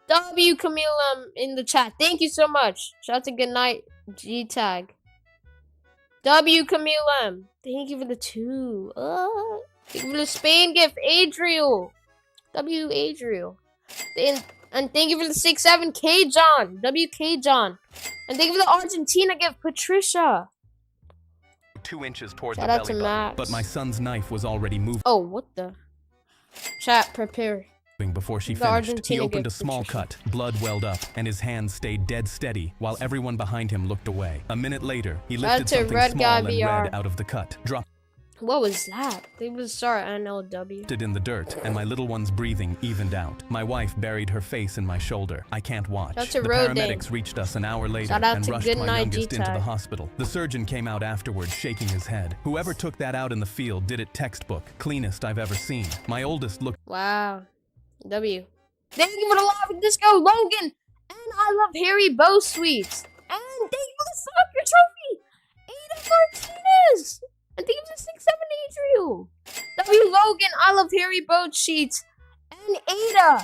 W Camila in the chat. Thank you so much. Shout out to good night, gtag. W Camila. Thank you for the 2. Thank you for the Spain gift, Adriel. W Adriel. And thank you for the 6-7 K John. WK John. And thank you for the Argentina gift, Patricia. 2 inches toward Shout the out to belly button, Max. but my son's knife was already moving. Oh, what the? Chat, prepare. Before she The finished, Argentina he opened a gift, small Patricia. cut, blood welled up, and his hands stayed dead steady while everyone behind him looked away. A minute later, he Shout out lifted to something Red small Guy and VR. red out of the cut, dropped What was that? They was sorry, NLW. it in the dirt, and my little one's breathing evened out. My wife buried her face in my shoulder. I can't watch. Shout out to The Rodin. paramedics reached us an hour later Shout out and to rushed Good my Night youngest into the G-Tag. hospital. The surgeon came out afterwards shaking his head. Whoever took that out in the field did it textbook. Cleanest I've ever seen. My oldest looked Wow. W. Thank you for the live disco, Logan. And I love Harry Bow Sweets. And thank you for the soccer trophy, Ada Martinez. And thank you for the 6-7 Adriel. W Logan, I love Harry Bow Sheets. And Ada.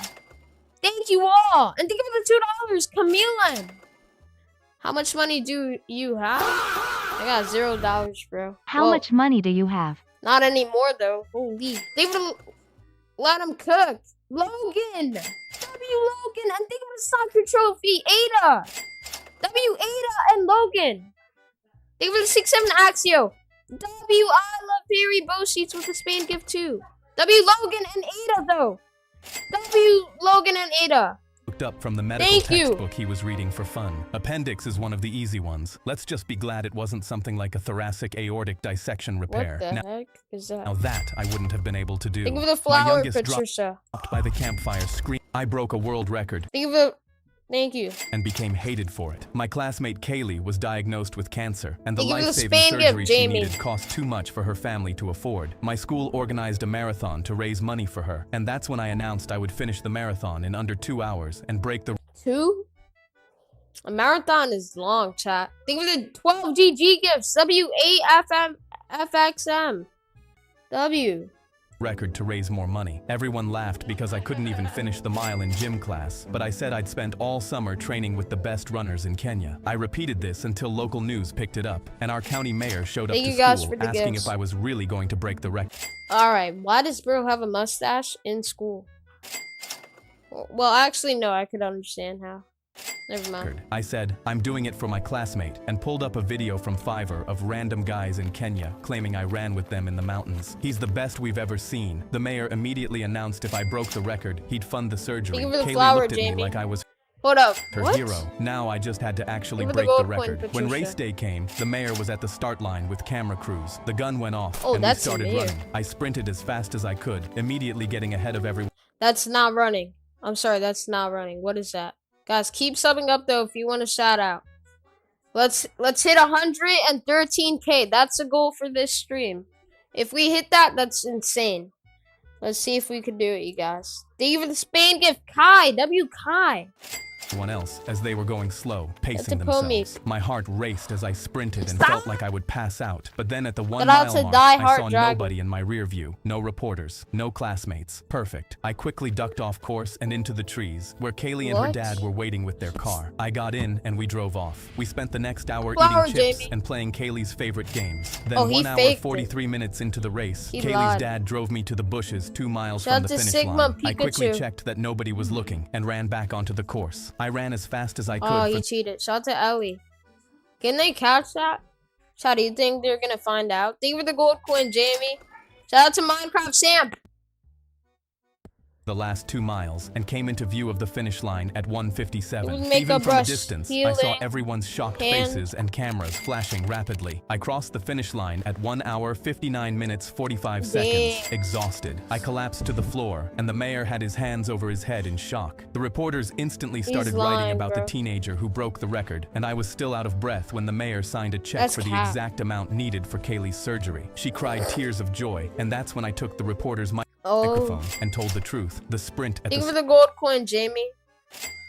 Thank you all. And thank you for the $2, Camila. How much money do you have? I got $0, bro. How Well, much money do you have? Not anymore, though. Holy. They would let him cook. Logan. W. Logan. And think of the soccer trophy. Ada. W. Ada and Logan. Think of the 6-7 Axio. W. I love Perry Bow Sheets with the Spain gift, too. W. Logan and Ada, though. W. Logan and Ada. up from the medical Thank you. textbook he was reading for fun. Appendix is one of the easy ones. Let's just be glad it wasn't something like a thoracic aortic dissection repair. What the heck is that? Now that I wouldn't have been able to do. Think of the My flower, youngest Patricia. dropped by the campfire scream. I broke a world record Think of it. Thank you. and became hated for it. My classmate Kaylee was diagnosed with cancer, and the Think of the life-saving Spain gift, surgery she Jamie. needed cost too much for her family to afford. My school organized a marathon to raise money for her, and that's when I announced I would finish the marathon in under 2 hours and break the 2? A marathon is long, chat. Think of the 12 GG gifts. W8FXM. W. record to raise more money. Everyone laughed because I couldn't even finish the mile in gym class, but I said I'd spent all summer training with the best runners in Kenya. I repeated this until local news picked it up, and our county mayor showed up Thank to you guys school for the asking gifts. if I was really going to break the record. Alright, why does bro have a mustache in school? Well, actually, no, I could understand how. Never mind. I said, I'm doing it for my classmate, and pulled up a video from Fiverr of random guys in Kenya claiming I ran with them in the mountains. He's the best we've ever seen. The mayor immediately announced if I broke the record, he'd fund the surgery. Thank you for the Kaylee flower, looked at Jamie. me like I was Hold up. her What? hero. Now I just had to actually Give her the break the gold coin, record. When Patricia. race day came, the mayor was at the start line with camera crews. The gun went off, Oh, and we that's the started mayor. running. I sprinted as fast as I could, immediately getting ahead of everyone. That's not running. I'm sorry, that's not running. What is that? Guys, keep subbing up though if you want a shout out. Let's hit 113K. That's a goal for this stream. If we hit that, that's insane. Let's see if we can do it, you guys. Thank you for the Spain gift, Kai. W Kai. Everyone else as they were going slow, pacing a comic. themselves. My heart raced as I sprinted and Stop. felt like I would pass out. But then at the 1 Shout out mile to mark, Die I Hard saw Dragon. nobody in my rear view. No reporters, no classmates. Perfect. I quickly ducked off course and into the trees, where Kaylee and her What? dad were waiting with their car. I got in and we drove off. We spent the next hour Flower, eating chips Jamie. and playing Kaylee's favorite games. Then Oh, he 1 hour faked it. 43 minutes into the race, He Kaylee's lied. dad drove me to the bushes 2 miles Shout from out the to finish Sigma line. I quickly Pikachu. checked that nobody was looking and ran back onto the course. I ran as fast as I could Oh, for you cheated. Shout out to Ellie. Can they catch that? Shout, do you think they're gonna find out? Thank you for the gold coin, Jamie. Shout out to Minecraft Sam. the last 2 miles and came into view of the finish line at It was 1:57. makeup Even from a brush, distance, I healing, saw everyone's shocked hand. faces and cameras flashing rapidly. I crossed the finish line at 1 hour 59 minutes 45 seconds, Dang. exhausted. I collapsed to the floor, and the mayor had his hands over his head in shock. The reporters instantly started writing lying, about bro. the teenager who broke the record, and I was still out of breath when the mayor signed a check That's for the cap. exact amount needed for Kaylee's surgery. She cried tears of joy, and that's when I took the reporter's Oh. microphone and told the truth. The sprint at Thank the you for the gold coin, Jamie.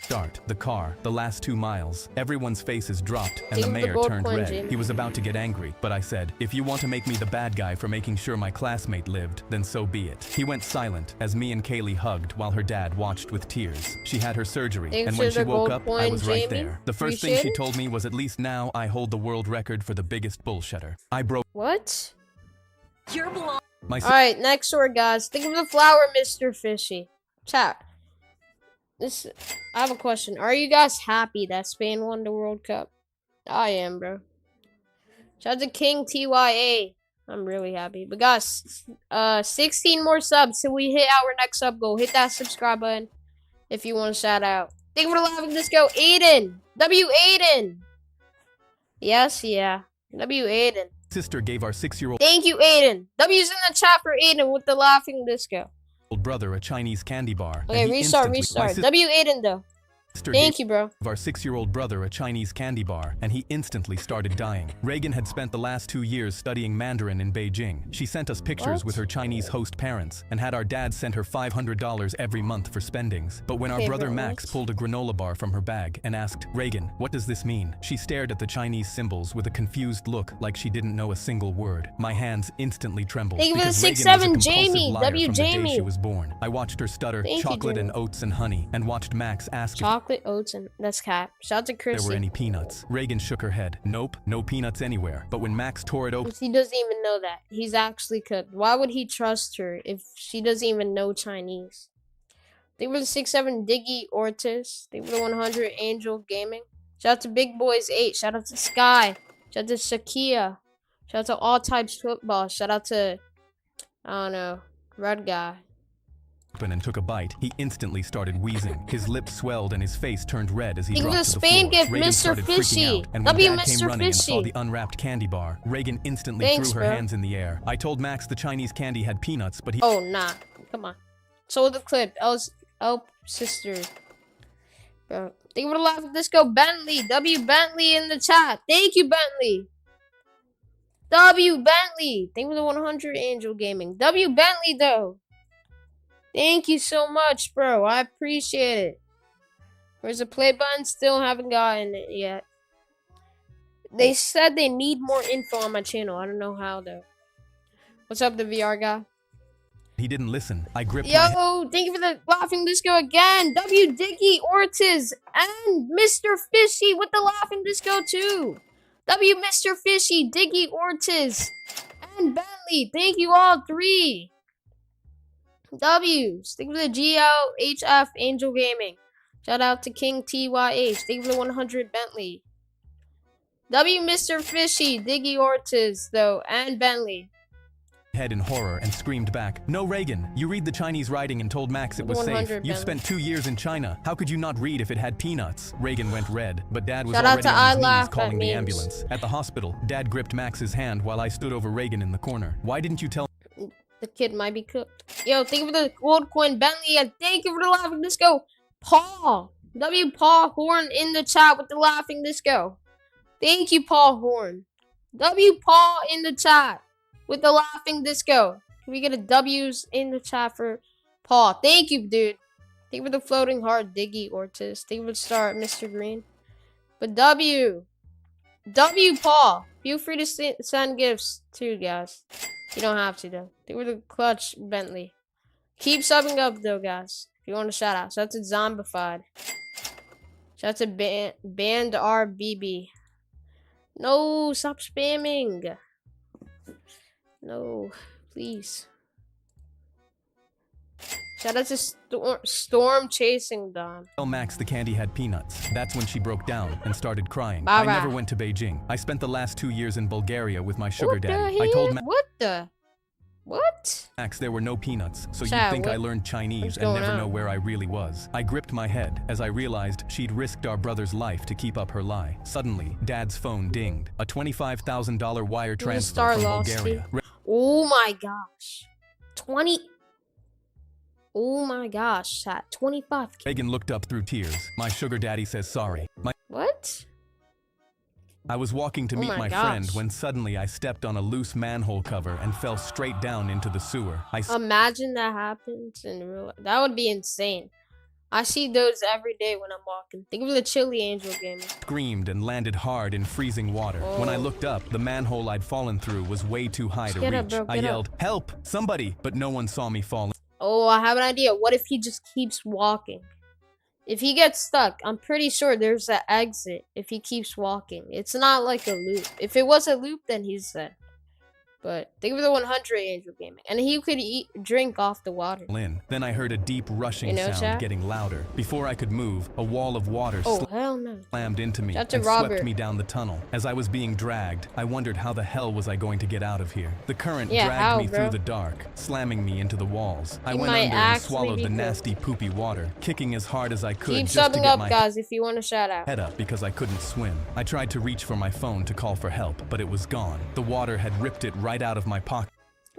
Start, the car, the last 2 miles. Everyone's faces dropped and the Take the mayor gold turned coin, red. Jamie. He was about to get angry, but I said, if you want to make me the bad guy for making sure my classmate lived, then so be it. He went silent as me and Kaylee hugged while her dad watched with tears. She had her surgery, Thanks and when for she the woke gold up, coin, I was right Jamie. there. The first thing she Appreciate it. told me was at least now I hold the world record for the biggest bullshitter. I broke What? my Alright, next word, guys. Think of the flower, Mr. Fishy. Chat. I have a question. Are you guys happy that Spain won the World Cup? I am, bro. Shout out to King TYA. I'm really happy. But guys, 16 more subs till we hit our next sub goal. Hit that subscribe button if you want to shout out. Thank you for laughing. Let's go, Aiden. W Aiden. Yes, yeah. W Aiden. sister gave our 6-year-old Thank you, Aiden. W's in the chat for Aiden with the laughing disco. brother a Chinese candy bar. Okay, and he restart, instantly- my restart. W Aiden though. sister Thank you, bro. of our 6-year-old brother a Chinese candy bar, and he instantly started dying. Reagan had spent the last 2 years studying Mandarin in Beijing. She sent us pictures What? with her Chinese host parents, and had our dad send her $500 every month for spendings. But when our Okay, brother bro, Max what? pulled a granola bar from her bag and asked, Reagan, what does this mean? She stared at the Chinese symbols with a confused look like she didn't know a single word. My hands instantly trembled Thank you for the because Reagan 6-7, was a compulsive Jamie. liar W from the day Jamie. she was born. I watched her stutter Thank you, chocolate and Jamie. oats and honey, and watched Max ask if Chocolate oats and that's cap. Shout out to there Chrissy. were any peanuts. Reagan shook her head. Nope, no peanuts anywhere. But when Max tore it open, He doesn't even know that. He's actually cooked. Why would he trust her if she doesn't even know Chinese? They were the 6-7 Diggy Ortiz. They were the 100 Angel Gaming. Shout out to Big Boys 8. Shout out to Sky. Shout out to Shakia. Shout out to All Types Football. Shout out to, I don't know, Red Guy. and took a bite, he instantly started wheezing. His lips swelled and his face turned red as he Think of dropped the to the Spain floor. gift, Reagan Mr. started freaking Fishy. out, and when W, Dad Mr. came running and saw Fishy. the unwrapped candy bar, Reagan instantly Thanks, threw her bro. hands in the air. I told Max the Chinese candy had peanuts, but he Oh, nah. Come on. So the clip. Elp sister. Bro. Thank you for the laugh. Let's go, Bentley. W Bentley in the chat. Thank you, Bentley. W Bentley. Thank you for the 100 Angel Gaming. W Bentley, though. Thank you so much, bro. I appreciate it. Where's the play button? Still haven't gotten it yet. They said they need more info on my channel. I don't know how, though. What's up, the VR guy? didn't listen. I gripped my Yo, thank you for the laughing disco again. W Diggy Ortiz and Mr. Fishy with the laughing disco too. W Mr. Fishy, Diggy Ortiz, and Bentley. Thank you all three. W's. Thank you for the GLHF Angel Gaming. Shout out to King TYH. Thank you for the 100 Bentley. W Mr. Fishy, Diggy Ortiz though, and Bentley. head in horror and screamed back, "No, Reagan, you read the Chinese writing and told Max it was safe. 100, You've Ben. spent 2 years in China. How could you not read if it had peanuts?" Reagan went red, but Dad was Shout out already to on I his Laugh knees at calling the Memes. ambulance. At the hospital, Dad gripped Max's hand while I stood over Reagan in the corner. "Why didn't you tell The kid might be cooked. Yo, thank you for the gold coin, Bentley, and thank you for the laughing disco, Paul. W Paul Horn in the chat with the laughing disco. Thank you, Paul Horn. W Paul in the chat with the laughing disco. Can we get a W's in the chat for Paul? Thank you, dude. Thank you for the floating heart, Diggy Ortiz. Thank you for the start, Mr. Green. But W Paul. Feel free to send gifts too, guys. You don't have to, though. They were the clutch, Bentley. Keep subbing up, though, guys. If you want a shout out. Shout out to Zombified. Shout out to Band RBB. No, stop spamming. No, please. Shout out to Storm Chasing Dom. Max the candy had peanuts?" That's when she broke down and started crying. Bye I bye. never went to Beijing. I spent the last 2 years in Bulgaria with my sugar What the daddy. hell? I told What? Max there were no peanuts, so Chad, you'd think I what- learned what's Chinese and going never on? know where I really was. I gripped my head as I realized she'd risked our brother's life to keep up her lie. Suddenly, Dad's phone dinged. A $25,000 wire transfer star from lost Bulgaria. Oh my gosh. 20. Oh my gosh, chat. 25K. Reagan looked up through tears. My sugar daddy says sorry. What? I was walking to Oh meet my my friend gosh. when suddenly I stepped on a loose manhole cover and fell straight down into the sewer. Imagine that happens in real life. That would be insane. I see those every day when I'm walking. Think of the Chili Angel game. Screamed and landed hard in freezing water. Oh. When I looked up, the manhole I'd fallen through was way too high to Get reach. up, bro, I get yelled, "Help! Somebody!" But no one saw me falling. Oh, I have an idea. What if he just keeps walking? If he gets stuck, I'm pretty sure there's an exit if he keeps walking. It's not like a loop. If it was a loop, then he's dead. But think of the 100 Angel Gaming. And he could drink off the water. Then I heard a deep rushing sound chat? getting louder. Before I could move, a wall of water Oh, hell no. slammed into me That's and a Robert. swept me down the tunnel. As I was being dragged, I wondered how the hell was I going to get out of here. The current dragged me through the dark, slamming me into the walls. I went under and swallowed the nasty poopy water, kicking as hard as I could Keep just to subbing get up, my guys, if you want to shout out. head up because I couldn't swim. I tried to reach for my phone to call for help, but it was gone. The water had ripped it right out of my pocket.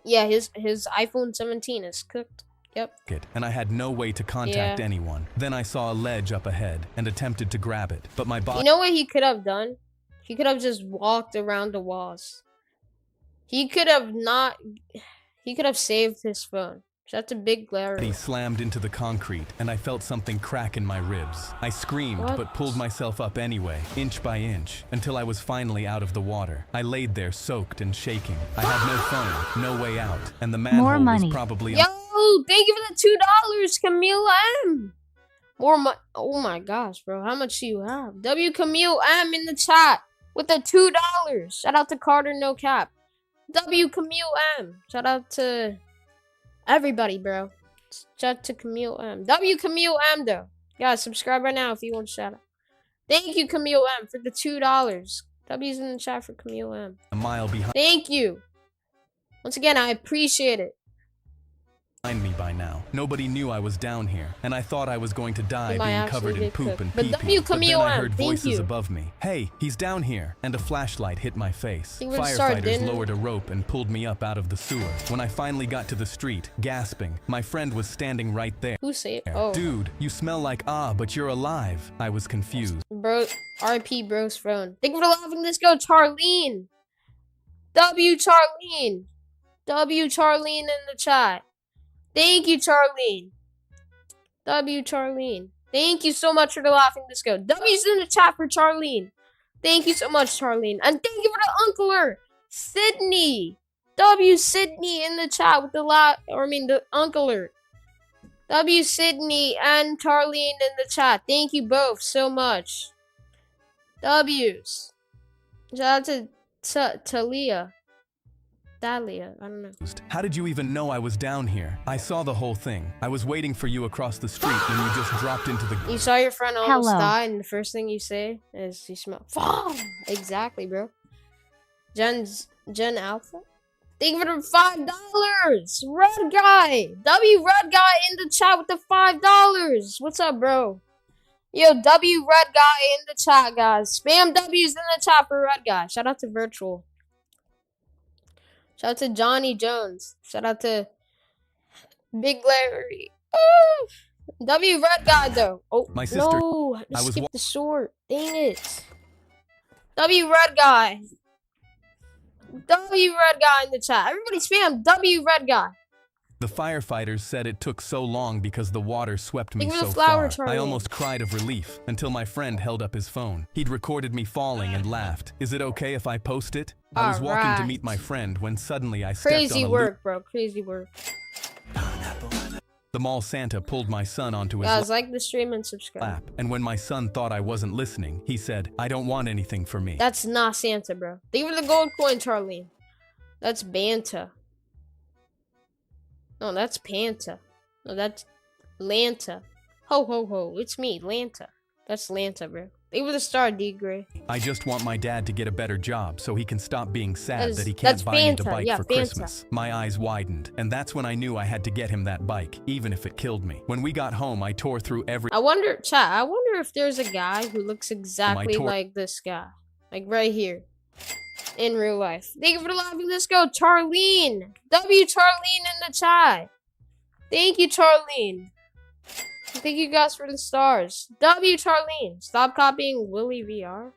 Yeah, his iPhone 17 is cooked. Yep. And I had no way to contact anyone. Then I saw a ledge up ahead and attempted to grab it, but my body— You know what he could have done? He could have just walked around the walls. He could have saved his phone. That's a big glare. He slammed into the concrete, and I felt something crack in my ribs. I screamed, but pulled myself up anyway, inch by inch, until I was finally out of the water. I laid there soaked and shaking. I had no phone, no way out, and the manhole was probably— Yo, thank you for the $2, Camille M. More money. Oh my gosh, bro. How much do you have? W Camille M in the chat with the $2. Shout out to Carter No Cap. W Camille M. Shout out to everybody, bro. Shout out to Camille M. W Camille M, though. Guys, subscribe right now if you want to shout out. Thank you, Camille M, for the $2. W's in the chat for Camille M. A mile behind Thank you. Once again, I appreciate it. me by now. Nobody knew I was down here, and I thought I was going to die You might being actually covered in get poop cooked. and But pee-pee. W But then Camille I M, heard thank voices you. above me. Hey, he's down here, and a flashlight hit my face. Think we're gonna start Firefighters dinner? lowered a rope and pulled me up out of the sewer. When I finally got to the street, gasping, my friend was standing right there. Who say it? Oh, Dude, you smell like but you're alive. I was confused. bro. RP bro's phone. Thank you for laughing. Let's go, Charlene. W Charlene. W Charlene in the chat. Thank you, Charlene. W Charlene. Thank you so much for the laughing disco. W's in the chat for Charlene. Thank you so much, Charlene. And thank you for the uncler, Sydney. W Sydney in the chat with the the uncler. W Sydney and Charlene in the chat. Thank you both so much. W's. Shout out to Talia. Thalia, I don't know. How did you even know I was down here? I saw the whole thing. I was waiting for you across the street when you just dropped into the— You saw your friend almost die, and the first thing you say is you smell— Exactly, bro. Gen Alpha? Thank you for the $5! Red Guy! W Red Guy in the chat with the $5! What's up, bro? Yo, W Red Guy in the chat, guys. Spam W's in the chat for Red Guy. Shout out to Virtual. Shout out to Johnny Jones. Shout out to Big Larry. Oh! W Red Guy, though. Oh, My sister— no. I skipped the short. Dang it. W Red Guy. W Red Guy in the chat. Everybody spam W Red Guy. The firefighters said it took so long because the water swept me so flower, far. I almost cried of relief until my friend held up his phone. He'd recorded me falling and laughed. Is it okay if I post it? I was walking to meet my friend when suddenly I stepped on Crazy a work, bro. Crazy work. The mall Santa pulled my son onto his Guys, like the stream and subscribe. lap, and when my son thought I wasn't listening, he said, "I don't want anything for me." That's not Santa, bro. Thank you for the gold coin, Charlene. That's Banta. No, that's Panta. No, that's Lanta. Ho, ho, ho. It's me, Lanta. That's Lanta, bro. Thank you for the star, D. Gray. I just want my dad to get a better job so he can stop being sad that he that's can't buy me the Fanta. bike Yeah, for Fanta. Christmas. My eyes widened, and that's when I knew I had to get him that bike, even if it killed me. When we got home, I tore through every— I wonder if there's a guy who looks exactly like this guy. Like right here. In real life. Thank you for the laughing. Let's go, Charlene. W Charlene in the chat. Thank you, Charlene. Thank you guys for the stars. W Charlene. Stop copying Willie VR.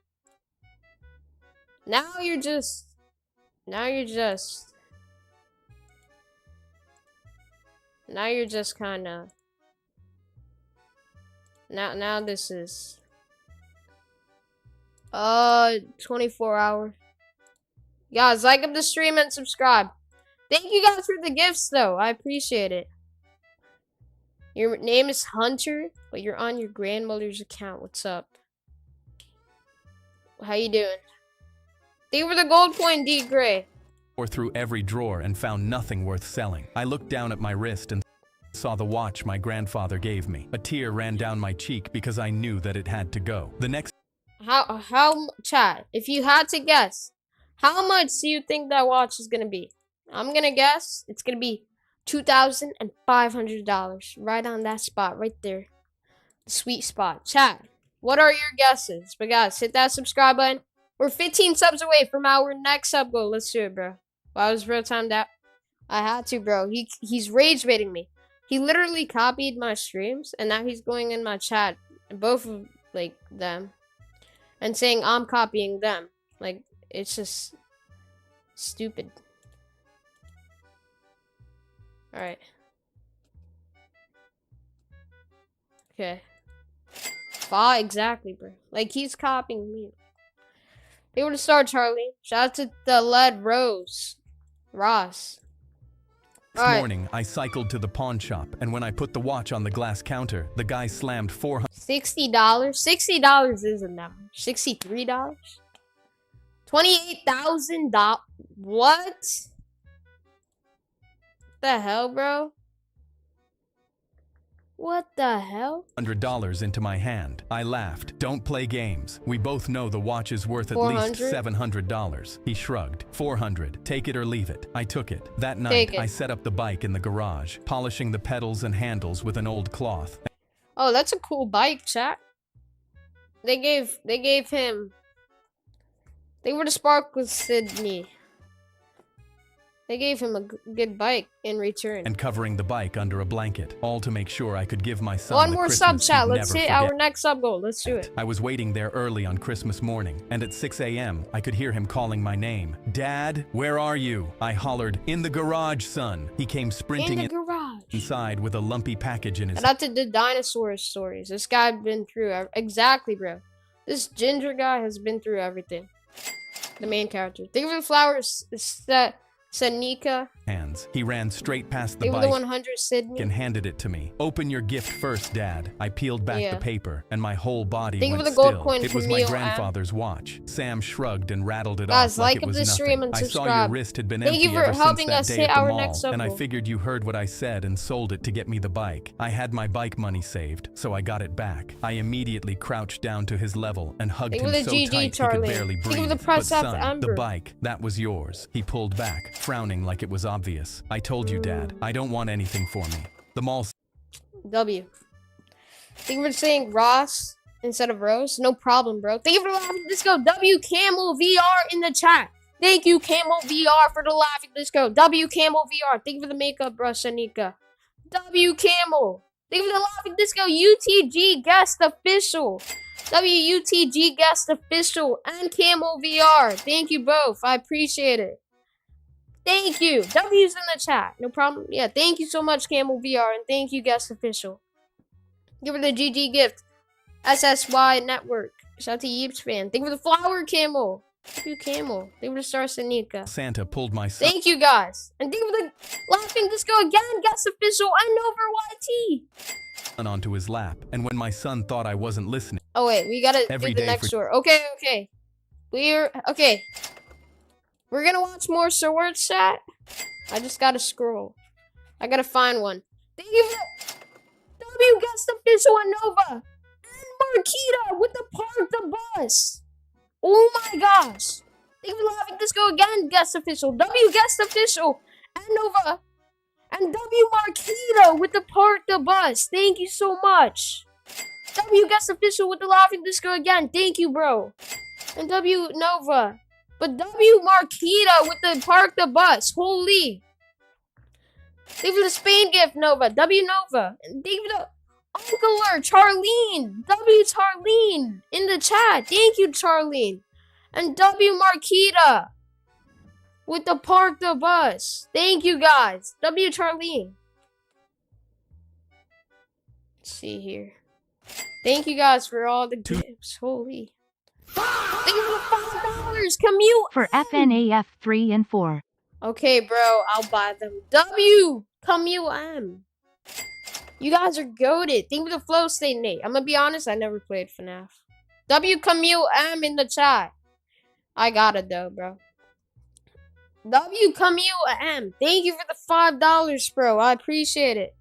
Now you're just kind of Now this is 24 hours. Guys, like up the stream and subscribe. Thank you guys for the gifts though. I appreciate it. Your name is Hunter, but you're on your grandmother's account. What's up? How you doing? Thank you for the gold coin, D Gray. Through every drawer and found nothing worth selling. I looked down at my wrist and saw the watch my grandfather gave me. A tear ran down my cheek because I knew that it had to go. The next Chad, if you had to guess, how much do you think that watch is gonna be? I'm gonna guess it's gonna be $2,500. Right on that spot, right there. The sweet spot. Chad, what are your guesses? But guys, hit that subscribe button. We're 15 subs away from our next sub goal. Let's do it, bro. Well, I was real timed out. I had to, bro. He's rage baiting me. He literally copied my streams, and now he's going in my chat, both of like them, and saying I'm copying them. Like, it's just stupid. All right. Okay. Exactly, bro. Like, he's copying me. They were to start, Charlie. Shout out to the Lead Ross. This morning, I cycled to the pawn shop, and when I put the watch on the glass counter, the guy slammed $60. $60 isn't that much. $63? $28,000? What? The hell, bro? What the hell? $100 into my hand. I laughed. Don't play games. We both know the watch is worth at least $700. He shrugged. $400. Take it or leave it. I took it. That night, I set up the bike in the garage, polishing the pedals and handles with an old cloth. Oh, that's a cool bike, chat. They were to spark with Sydney. They gave him a good bike in return. And covering the bike under a blanket, all to make sure I could give my son one more sub chat. Let's hit our next sub goal. Let's do it. I was waiting there early on Christmas morning, and at 6 a.m., I could hear him calling my name. Dad, where are you? I hollered, in the garage, son. He came sprinting inside with a lumpy package in his hand. Shout out to the dinosaur stories. This guy been through exactly, bro. This ginger guy has been through everything. The main character. Think of the flowers that Sanika. Hands. He ran straight past the bike the 100 Sydney and handed it to me. Open your gift first, Dad. I peeled back the paper, and my whole body Think went of the gold still. coin It was my grandfather's watch. Sam shrugged and rattled it off like it was nothing. I saw your wrist had been empty ever since that day at the mall, and I figured you heard what I said and sold it to get me the bike. I had my bike money saved, so I got it back. I immediately crouched down to his level and hugged him so tight he could barely breathe. But son, the bike, that was yours. He pulled back, frowning like it was obvious. I told you, Dad, I don't want anything for me. The mall. W. Thank you for saying Ross instead of Rose. No problem, bro. Thank you for the laughing disco. W Camel VR in the chat. Thank you, Camel VR, for the laughing disco. W Camel VR. Thank you for the makeup, bro, Shanika. W Camel. Thank you for the laughing disco. UTG guest official. WUTG guest official and Camel VR. Thank you both. I appreciate it. Thank you. W's in the chat. No problem. Yeah, thank you so much, Camel VR, and thank you, guest official. Give her the GG gift. SSY Network. Shout out to Yeeps fan. Thank you for the flower, Camel. Thank you, Camel. Thank you for the star, Sanika. Santa pulled my son. Thank you, guys. And thank you for the laughing disco again, guest official, and over YT. Onto his lap, and when my son thought I wasn't listening. Oh, wait, we gotta do the next door. Okay. Okay. We're gonna watch more swords chat. I just gotta scroll. I gotta find one. Thank you for W guest official and Nova and Marquita with the park the bus. Oh my gosh. Thank you for laughing disco again, guest official. W guest official and Nova and W Marquita with the park the bus. Thank you so much. W guest official with the laughing disco again. Thank you, bro. And W Nova. But W Marquita with the park the bus. Holy. Thank you for the Spain gift, Nova. W Nova. And thank you for the Uncler, Charlene. W Charlene in the chat. Thank you, Charlene. And W Marquita with the park the bus. Thank you, guys. W Charlene. Let's see here. Thank you guys for all the gifts. Holy. Thank you for the $5. Commute for FNAF 3 and 4. Okay, bro, I'll buy them. W! Commute M. You guys are goated. Thank you for the flow state, Nate. I'm gonna be honest, I never played FNAF. W commute M in the chat. I got it though, bro. W commute M. Thank you for the $5, bro. I appreciate it.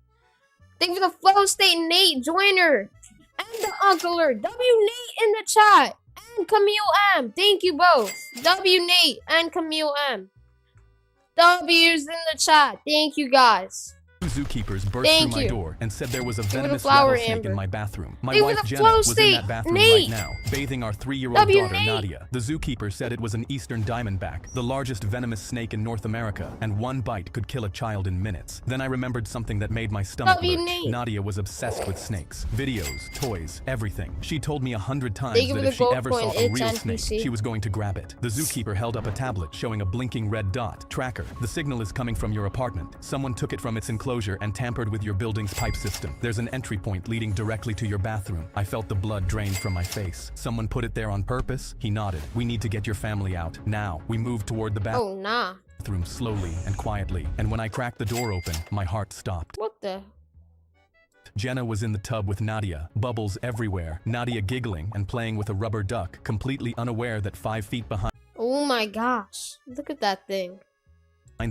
Thank you for the flow state, Nate Joiner. And the Uncler. W Nate in the chat. And Camille M. Thank you both. W Nate and Camille M. W's in the chat. Thank you guys. Zookeepers burst through my door and said there was a venomous flower, rattlesnake Amber. in my bathroom. My Thank wife the Jenna flow was in state, that bathroom Nate. right now, bathing our 3-year-old W, daughter Nate. Nadia. The zookeeper said it was an eastern diamondback, the largest venomous snake in North America, and one bite could kill a child in minutes. Then I remembered something that made my stomach W, lurch. Nate. Nadia was obsessed with snakes, videos, toys, everything. She told me 100 times Thank you that for if the she gold ever coin. saw a It's real NPC. snake, she was going to grab it. The zookeeper held up a tablet showing a blinking red dot. Tracker, the signal is coming from your apartment. Someone took it from its enclosure and tampered with your building's pipe system. There's an entry point leading directly to your bathroom. I felt the blood drain from my face. Someone put it there on purpose? He nodded. We need to get your family out, now. We moved toward the Oh, nah. bathroom slowly and quietly, and when I cracked the door open, my heart stopped. What the? Jenna was in the tub with Nadia, bubbles everywhere, Nadia giggling and playing with a rubber duck, completely unaware that 5 feet behind Oh my gosh. Look at that thing.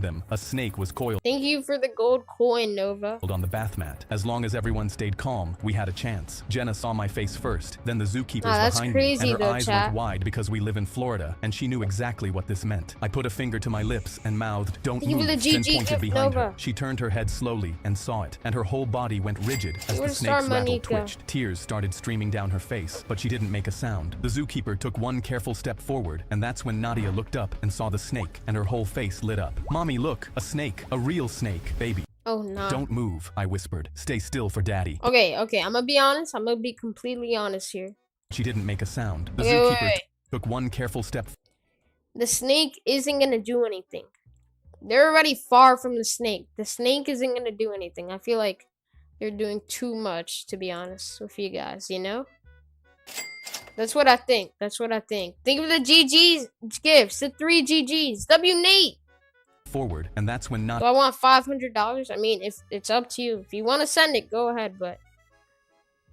them, a snake was coiled Thank you for the gold coin, Nova. on the bath mat. As long as everyone stayed calm, we had a chance. Jenna saw my face first, then the zookeepers That's behind crazy, me, and her though, eyes chat. went wide because we live in Florida, and she knew exactly what this meant. I put a finger to my lips and mouthed, "Don't Thank you move," for the then GG pointed gift, behind her. Nova. She turned her head slowly and saw it, and her whole body went rigid as You the were Star snake's rattle Monica. twitched. Tears started streaming down her face, but she didn't make a sound. The zookeeper took one careful step forward, and that's when Nadia looked up and saw the snake, and her whole face lit up. "Mommy, look, a snake, a real snake, baby." Oh, nah. "Don't move," I whispered. "Stay still for daddy." Okay, I'm gonna be honest. I'm gonna be completely honest here. She didn't make a sound. The Okay, zookeeper wait. took one careful step The snake isn't gonna do anything. They're already far from the snake. The snake isn't gonna do anything. I feel like they're doing too much, to be honest with you guys, you know? That's what I think. Think of the GG's gifts, the 3 GG's. W Nate! forward, and that's when Do Nadia I want $500? I mean, if it's up to you. If you want to send it, go ahead, but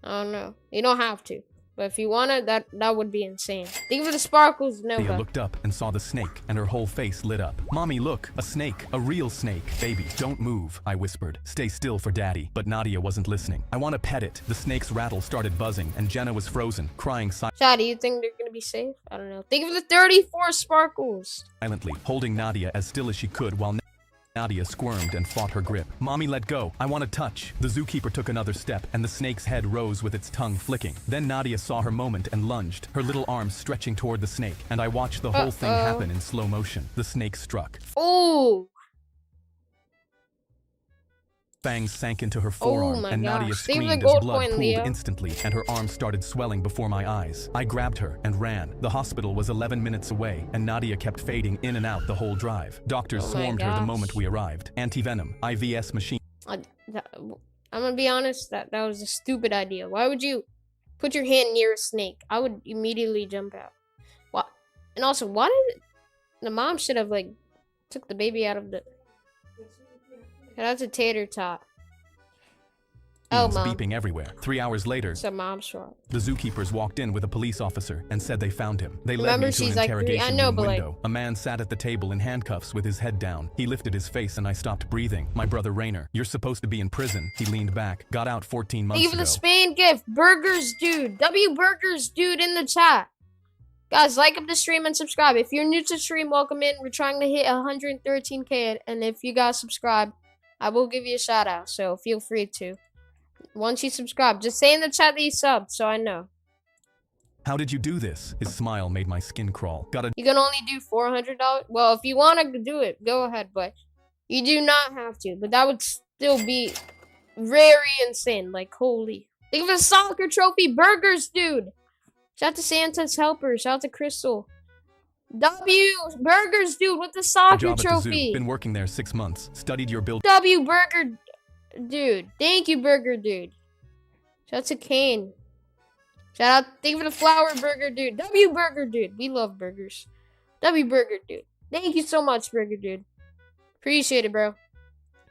I don't know. You don't have to. But if you want to, that would be insane. Think of the sparkles, Nova. looked up and saw the snake, and her whole face lit up. "Mommy, look, a snake, a real snake, baby. Don't move," I whispered. "Stay still for daddy." But Nadia wasn't listening. "I want to pet it." The snake's rattle started buzzing, and Jenna was frozen, crying Chad, do you think they're going to be safe? I don't know. Think of the 34 sparkles. silently, holding Nadia as still as she could while Nadia squirmed and fought her grip. "Mommy, let go. I want to touch." The zookeeper took another step, and the snake's head rose with its tongue flicking. Then Nadia saw her moment and lunged, her little arms stretching toward the snake, and I watched the whole thing happen in slow motion. The snake struck. Oh! Fangs sank into her forearm, my and Nadia gosh. Save the screamed as gold blood coin, pooled Leo. instantly, and her arms started swelling before my eyes. I grabbed her and ran. The hospital was 11 minutes away, and Nadia kept fading in and out the whole drive. Doctors Oh my swarmed her the gosh. moment we arrived. Anti-venom, IVS machine. I'm gonna be honest, that was a stupid idea. Why would you put your hand near a snake? I would immediately jump out. What? And also, why did the mom should have like took the baby out of the? That's a tater tot. Oh, mom. beeping everywhere. 3 hours later, It's a mom's fault. the zookeepers walked in with a police officer and said they found him. They led Remember, me to she's an like 3. interrogation I know, room but, like- window. A man sat at the table in handcuffs with his head down. He lifted his face and I stopped breathing. "My brother Rainer, you're supposed to be in prison." He leaned back. "Got out 14 months Thank you for ago." the Spain gift. Burgers, dude. W Burgers, dude, in the chat. Guys, like up the stream and subscribe. If you're new to the stream, welcome in. We're trying to hit 113K, and if you guys subscribe, I will give you a shout out. So feel free to. Once you subscribe, just say in the chat that you subbed, so I know. "How did you do this?" His smile made my skin crawl. "Got a You can only do $400. Well, if you want to do it, go ahead, but you do not have to. But that would still be very insane. Like, holy. Think of a soccer trophy. Burgers, dude. Shout out to Santa's helper. Shout out to Crystal. W Burgers, dude, with the soccer job at the zoo. trophy. Been working there 6 months. Studied your build. W Burger, dude. Thank you, Burger, dude. Shout out to Kane. Shout out, thank you for the flower burger, dude. W Burger, dude. We love burgers. W Burger, dude. Thank you so much, Burger, dude. Appreciate it, bro.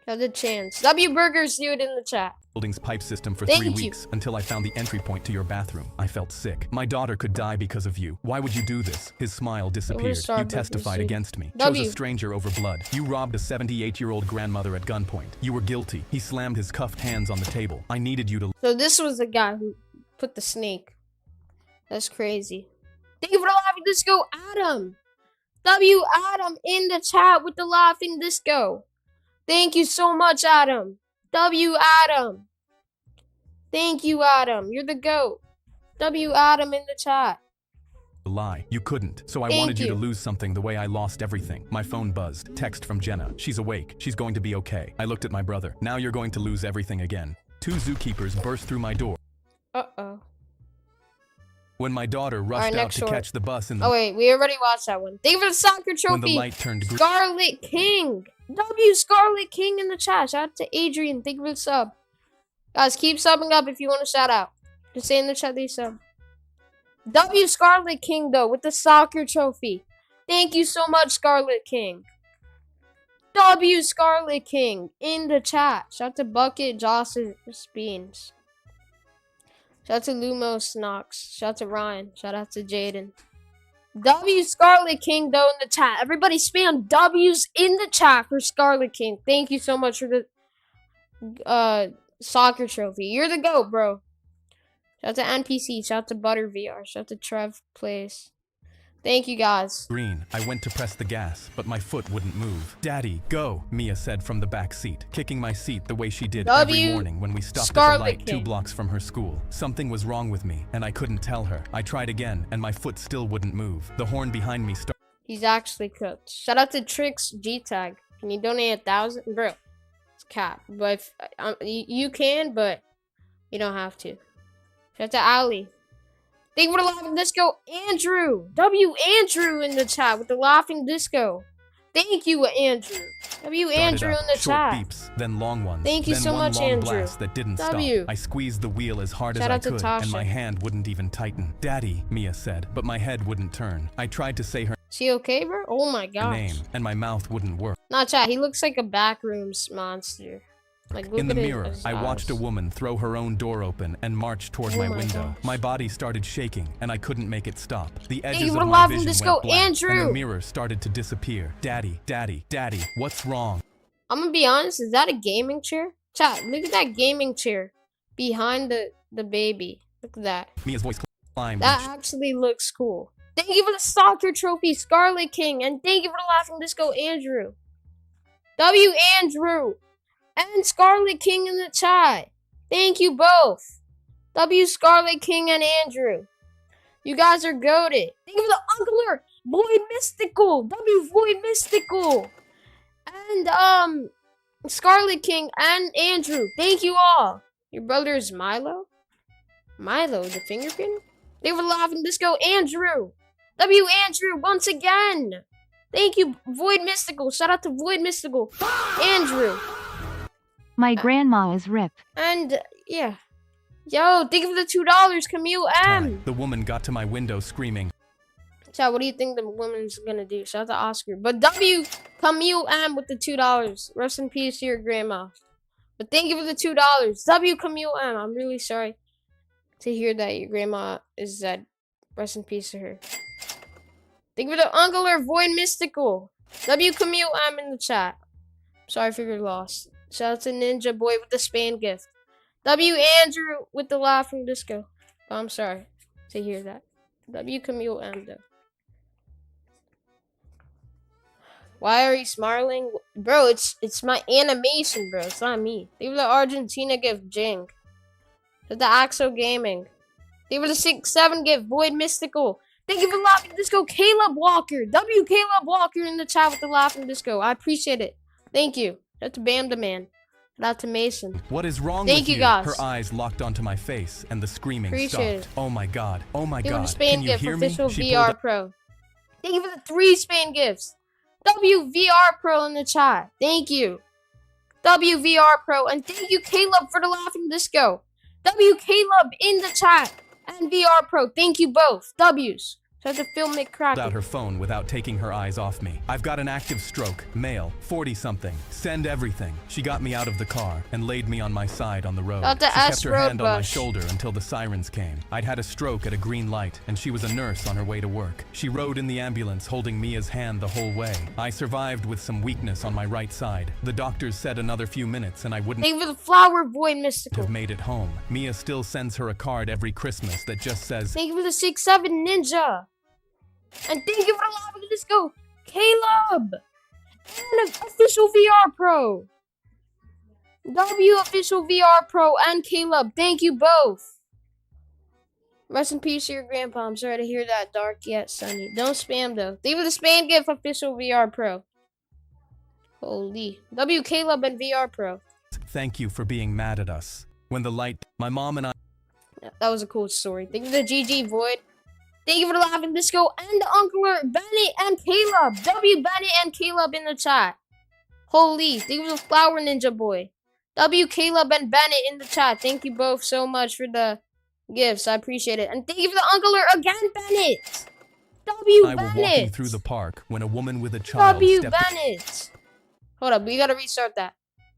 Got the chance. W Burgers, dude, in the chat. Building's pipe system for Thank 3 you. weeks until I found the entry point to your bathroom. I felt sick. My daughter could die because of you. Why would you do this? His smile disappeared. You testified against me. Chose a stranger over blood. You robbed a 78-year-old grandmother at gunpoint. You were guilty. He slammed his cuffed hands on the table. I needed you to... So this was the guy who put the snake. That's crazy. Thank you for the laughing disco, Adam. W Adam in the chat with the laughing disco. Thank you so much, Adam. W Adam. Thank you, Adam. You're the GOAT. W Adam in the chat. Lie. You couldn't. So I wanted you to lose something the way I lost everything. My phone buzzed. Text from Jenna. She's awake. She's going to be okay. I looked at my brother. Now you're going to lose everything again. 2 zookeepers burst through my door. Uh-oh. When my daughter rushed out to catch the bus in the... Oh, wait. We already watched that one. Thank you for the soccer trophy. When the light turned green... Scarlet King. W Scarlet King in the chat. Shout out to Adrian. Thank you for the sub. Guys, keep subbing up if you want to shout out. Just say in the chat that you sub. W Scarlet King, though, with the soccer trophy. Thank you so much, Scarlet King. W Scarlet King in the chat. Shout out to Bucket, Jocelyn, Beans. Shout out to Lumos Knox. Shout out to Ryan. Shout out to Jaden. W Scarlet King, though, in the chat. Everybody spam W's in the chat for Scarlet King. Thank you so much for the soccer trophy. You're the GOAT, bro. Shout out to NPC. Shout out to Butter VR. Shout out to Trev Plays. Thank you, guys. Green. I went to press the gas, but my foot wouldn't move. Daddy, go, Mia said from the back seat, kicking my seat the way she did every morning when we stopped at the light 2 blocks from her school. Something was wrong with me, and I couldn't tell her. I tried again, and my foot still wouldn't move. The horn behind me started. He's actually cooked. Shout out to Trix gtag. Can you donate 1,000? Bro, it's cap. But if, you can, but you don't have to. Shout out to Ali. Thank you for the laughing disco, Andrew. W Andrew in the chat with the laughing disco. Thank you, Andrew. W Andrew in the chat. Beeps, then long ones. Thank you then so much, Andrew. Blast that didn't W. Stop. I squeezed the wheel as hard as I could, and my hand wouldn't even tighten. Daddy, Mia said, but my head wouldn't turn. I tried to say her She okay, bro? Oh my gosh. name, and my mouth wouldn't work. Not chat. He looks like a backrooms monster. Like, look in the at mirror, I watched a woman throw her own door open and march toward my window. Gosh. My body started shaking, and I couldn't make it stop. The edges of my my vision vision went black, Andrew. and the mirror started to disappear. Daddy, daddy, daddy, what's wrong? I'm gonna be honest, is that a gaming chair? Chat, look at that gaming chair behind the baby. Look at that. Mia's voice climbed. That actually looks cool. Thank you for the soccer trophy, Scarlet King, and thank you for the laughing disco, Andrew. W Andrew and Scarlet King in the chat. Thank you both. W Scarlet King and Andrew. You guys are goated. Thank you for the Uncler, Void Mystical, W Void Mystical, and Scarlet King and Andrew. Thank you all. Your brother is Milo. Milo, the fingerprint. Thank you for the laughing disco, Andrew. W Andrew once again. Thank you, Void Mystical. Shout out to Void Mystical, Andrew. My grandma is RIP. And yeah. Yo, thank you for the $2, Camille M. The woman got to my window screaming. Chat, what do you think the woman's gonna do? Shout out to Oscar. But W, Camille M with the $2. Rest in peace to your grandma. But thank you for the $2. W, Camille M. I'm really sorry to hear that your grandma is dead. Rest in peace to her. Thank you for the Uncle or Void Mystical. W, Camille M in the chat. Sorry for your loss. Shout out to Ninja Boy with the Span gift. W Andrew with the laughing disco. Oh, I'm sorry to hear that. W Camille M though. Why are you smiling? Bro, it's my animation, bro. It's not me. Leave the Argentina gift, Jing. To the Axo Gaming. Leave the 6-7 gift, Void Mystical. Thank you for the laughing disco, Caleb Walker. W Caleb Walker in the chat with the laughing disco. I appreciate it. Thank you. That's Bam the Man. Shout out to Mason. What is wrong Thank with you, guys. Her eyes locked onto my face, and the screaming Appreciate stopped. it. Oh my god. Oh my Give god. Spain Can you gift, hear me? official She VR pulled Pro. Thank you for the 3 Spain gifts. WVR Pro in the chat. Thank you. WVR Pro. And thank you, Caleb, for the laughing disco. W Caleb in the chat. and VR Pro. Thank you both. W's. Tried to film it crack. Out her phone without taking her eyes off me. I've got an active stroke, male, 40-something. Send everything. She got me out of the car and laid me on my side on the road. Got the She kept S her road hand on my bus. shoulder until the sirens came. I'd had a stroke at a green light, and she was a nurse on her way to work. She rode in the ambulance holding Mia's hand the whole way. I survived with some weakness on my right side. The doctors said another few minutes and I wouldn't Thank you for the flower boy mystical. have made it home. Mia still sends her a card every Christmas that just says, Thank you for the 6'7" ninja. And thank you for the lava disco, Caleb. And an official VR Pro. W official VR Pro and Caleb. Thank you both. Rest in peace to your grandpa. I'm sorry to hear that, dark yet sunny. Don't spam though. Thank you for the spam gift, official VR Pro. Holy. W Caleb and VR Pro. thank you for being mad at us. When the light, my mom and I That was a cool story. Thank you for the GG Void. Thank you for the laughing disco and the Uncle Bennett and Caleb. W Bennett and Caleb in the chat. Holy. Thank you for the Flower Ninja Boy. W Caleb and Bennett in the chat. Thank you both so much for the gifts. I appreciate it. And thank you for the Uncle again, Bennett. W were Bennett. walking through the park when a woman with a child W stepped Bennett. Hold up, we gotta restart that.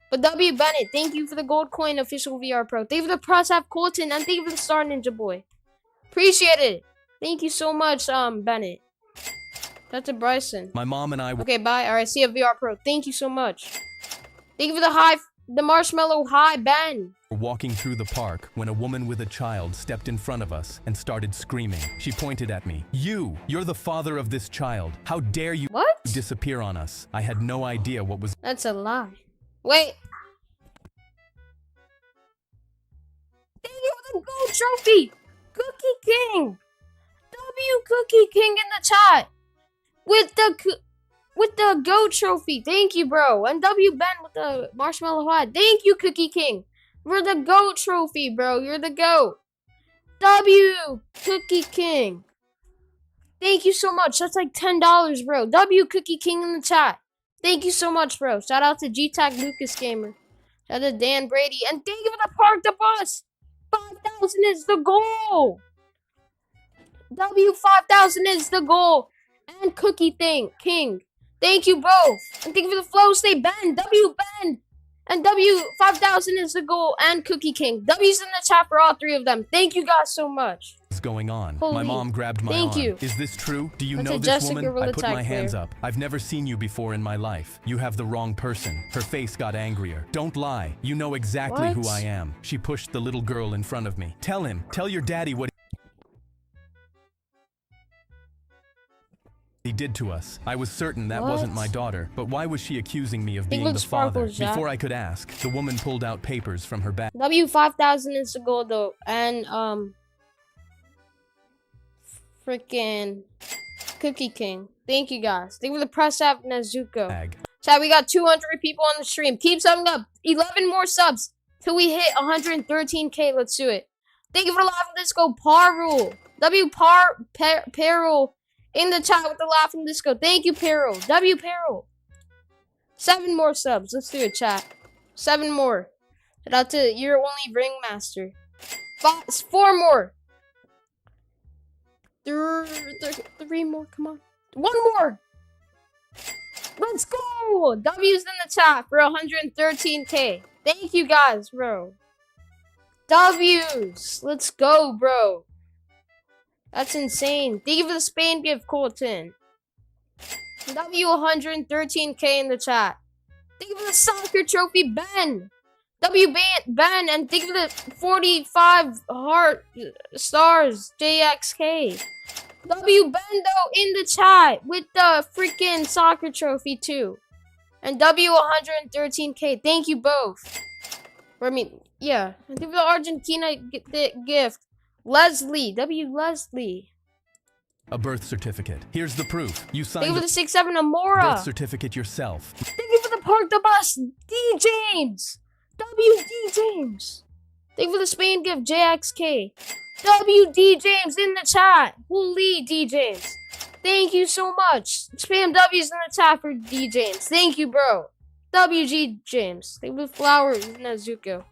But W Bennett, thank you for the gold coin official VR Pro. Thank you for the Press F Colton and thank you for the Star Ninja Boy. Appreciate it. Thank you so much, Bennett. That's a Bryson. My mom and I were Okay, bye. Alright, see you VR Pro. Thank you so much. Thank you for the marshmallow high, Ben. walking through the park when a woman with a child stepped in front of us and started screaming. She pointed at me. You're the father of this child. How dare you What? disappear on us? I had no idea what was That's a lie. Wait. Thank you for the gold trophy. Cookie King. W Cookie King in the chat. With the gold trophy. Thank you, bro. And W Ben with the marshmallow hat. Thank you, Cookie King. For the gold trophy, bro. You're the GOAT. W Cookie King. Thank you so much. That's like $10, bro. W Cookie King in the chat. Thank you so much, bro. Shout out to gtag Lucas Gamer. Shout out to Dan Brady. And thank you for the Park the Bus. 5,000 is the goal. W 5,000 is the goal. And Cookie King. Thank you both. And thank you for the flow stay Ben. W Ben. And W 5,000 is the goal. And Cookie King. W's in the chat for all three of them. Thank you guys so much. going on. Holy, my mom grabbed my thank arm. you. Is this true? Do you That's know a this Jessica woman? I put Relatag my hands player. up. I've never seen you before in my life. You have the wrong person. Her face got angrier. Don't lie. You know exactly who What? I am. She pushed the little girl in front of me. Tell your daddy what he did to us. I was certain that wasn't my What? daughter, but why was she accusing me of Think being with the father? sparkles, Jack. Before I could ask, the woman pulled out papers from her bag. W 5,000 is the goal though. And freaking Cookie King. Thank you guys. Thank you for the press app Nezuko. Chat, we got 200 people on the stream. Keep subbing up. 11 more subs till we hit 113k. Let's do it. Thank you for the laughing disco Parul. W Peril in the chat with the laughing disco. Thank you, Peril. W Peril. 7 more subs. Let's do it, chat. 7 more. Shout out to your only ringmaster. 4 more. 3 more. Come on. 1 more. Let's go! W's in the chat for 113k. Thank you guys, bro. W's. Let's go, bro. That's insane. Thank you for the Spain gift, Colton. W 113k in the chat. Thank you for the soccer trophy, Ben. W Ben, and thank you for the 45 heart stars, JXK. W Bendo in the chat with the freaking soccer trophy too. And W 113k. Thank you both. Or, I mean, yeah. And thank you for the Argentina gift. Leslie. W Leslie. A birth certificate. Here's the proof. You Thank you signed for the the 6'7" Amora. birth certificate yourself. Thank you for the Park the Bus, D James. WD James. Thank you for the Spain gift, JXK. WD James in the chat. Holy D James. Thank you so much. Spam W's in the chat for D James. Thank you, bro. WG James. Thank you for the flowers, Nezuko.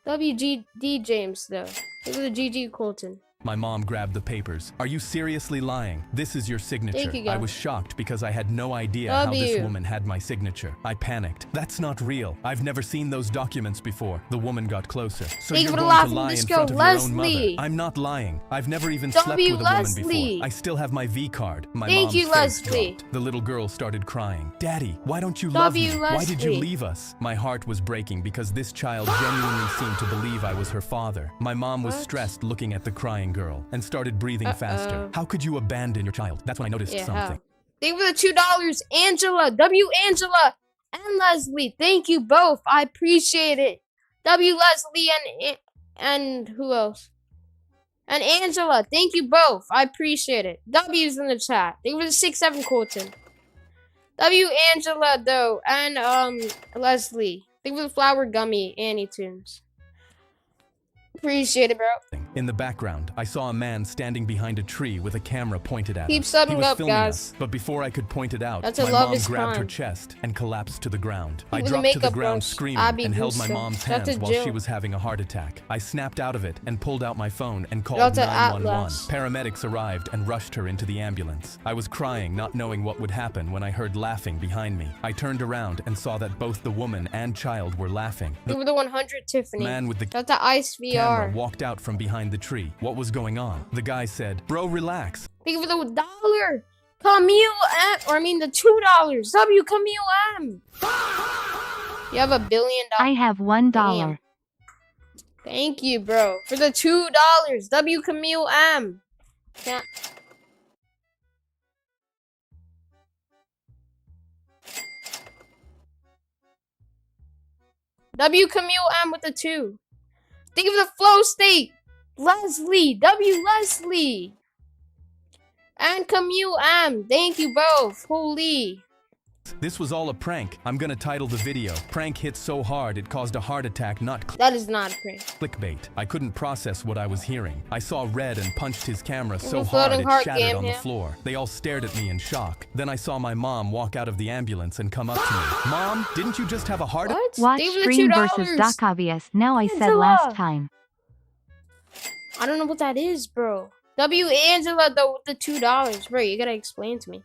WGD James, though. Thank you for the GG Colton. My mom grabbed the papers. Are you seriously lying? This is your signature. Thank you, I guys. was shocked because I had no idea how this W. woman had my signature. I panicked. That's not real. I've never seen those documents before. The woman got closer. So Thank you're you for going laughing to lie in disco, front of your own mother. Leslie. I'm not lying. I've never even W. slept with a woman Leslie. before. I still have my V card. My Thank mom's you, face Leslie. dropped. The little girl started crying. Daddy, why don't you love me? W. Why did you Leslie. leave us? My heart was breaking because this child genuinely seemed to believe I was her father. My mom was What? stressed looking at the crying girl and started breathing faster. How could you abandon your child? That's when I noticed Yeah. something. Thank you for the $2, Angela, W. Angela, and Leslie. Thank you both. I appreciate it. W. Leslie and who else? And Angela. Thank you both. I appreciate it. W's in the chat. Thank you for the 6-7 Colton. W. Angela though, and Leslie. Thank you for the flower gummy Annie Tunes. Appreciate it, bro. In the background, I saw a man standing behind a tree with a camera pointed at Keep us. subbing He was up, filming guys. us, but before I could point it out, That's a my love mom is grabbed her crime. chest and collapsed to the ground. I With the dropped to the makeup ground brush, screaming Abby and held my Gusto. mom's Shout out hands to while Jill. she was having a heart attack. I snapped out of it and pulled out my phone and Shout out called to 911. Atlas. Paramedics arrived and rushed her into the ambulance. I was crying, not knowing what would happen when I heard laughing behind me. I turned around and saw that both the woman and child were laughing. Thank you for the 100, Tiffany. Man with the Shout out to Ice camera VR. walked out from behind the tree. What was going on? The guy said, "Bro, relax." Thank you for the $1. Camille M. Or I mean the $2. W. Camille M. You have $1 billion. I have $1. Damn. Thank you, bro. For the $2. W. Camille M. Can't. W. Camille M with the 2. Thank you for the flow state. Leslie. W. Leslie. And Camille M. Thank you both. Holy. This was all a prank. I'm gonna title the video, "Prank hit so hard it caused a heart attack, not That is not a prank. clickbait." I couldn't process what I was hearing. I saw red and punched his camera so a hard floating it heart shattered game on the here. floor. They all stared at me in shock. Then I saw my mom walk out of the ambulance and come up to me. "Mom, didn't you just have a heart attack?" What? Watch Thank you for the Stream $2. versus Doc Obvious. Now I said Angela. last time. I don't know what that is, bro. W. Angela though with the $2. Bro, you gotta explain to me.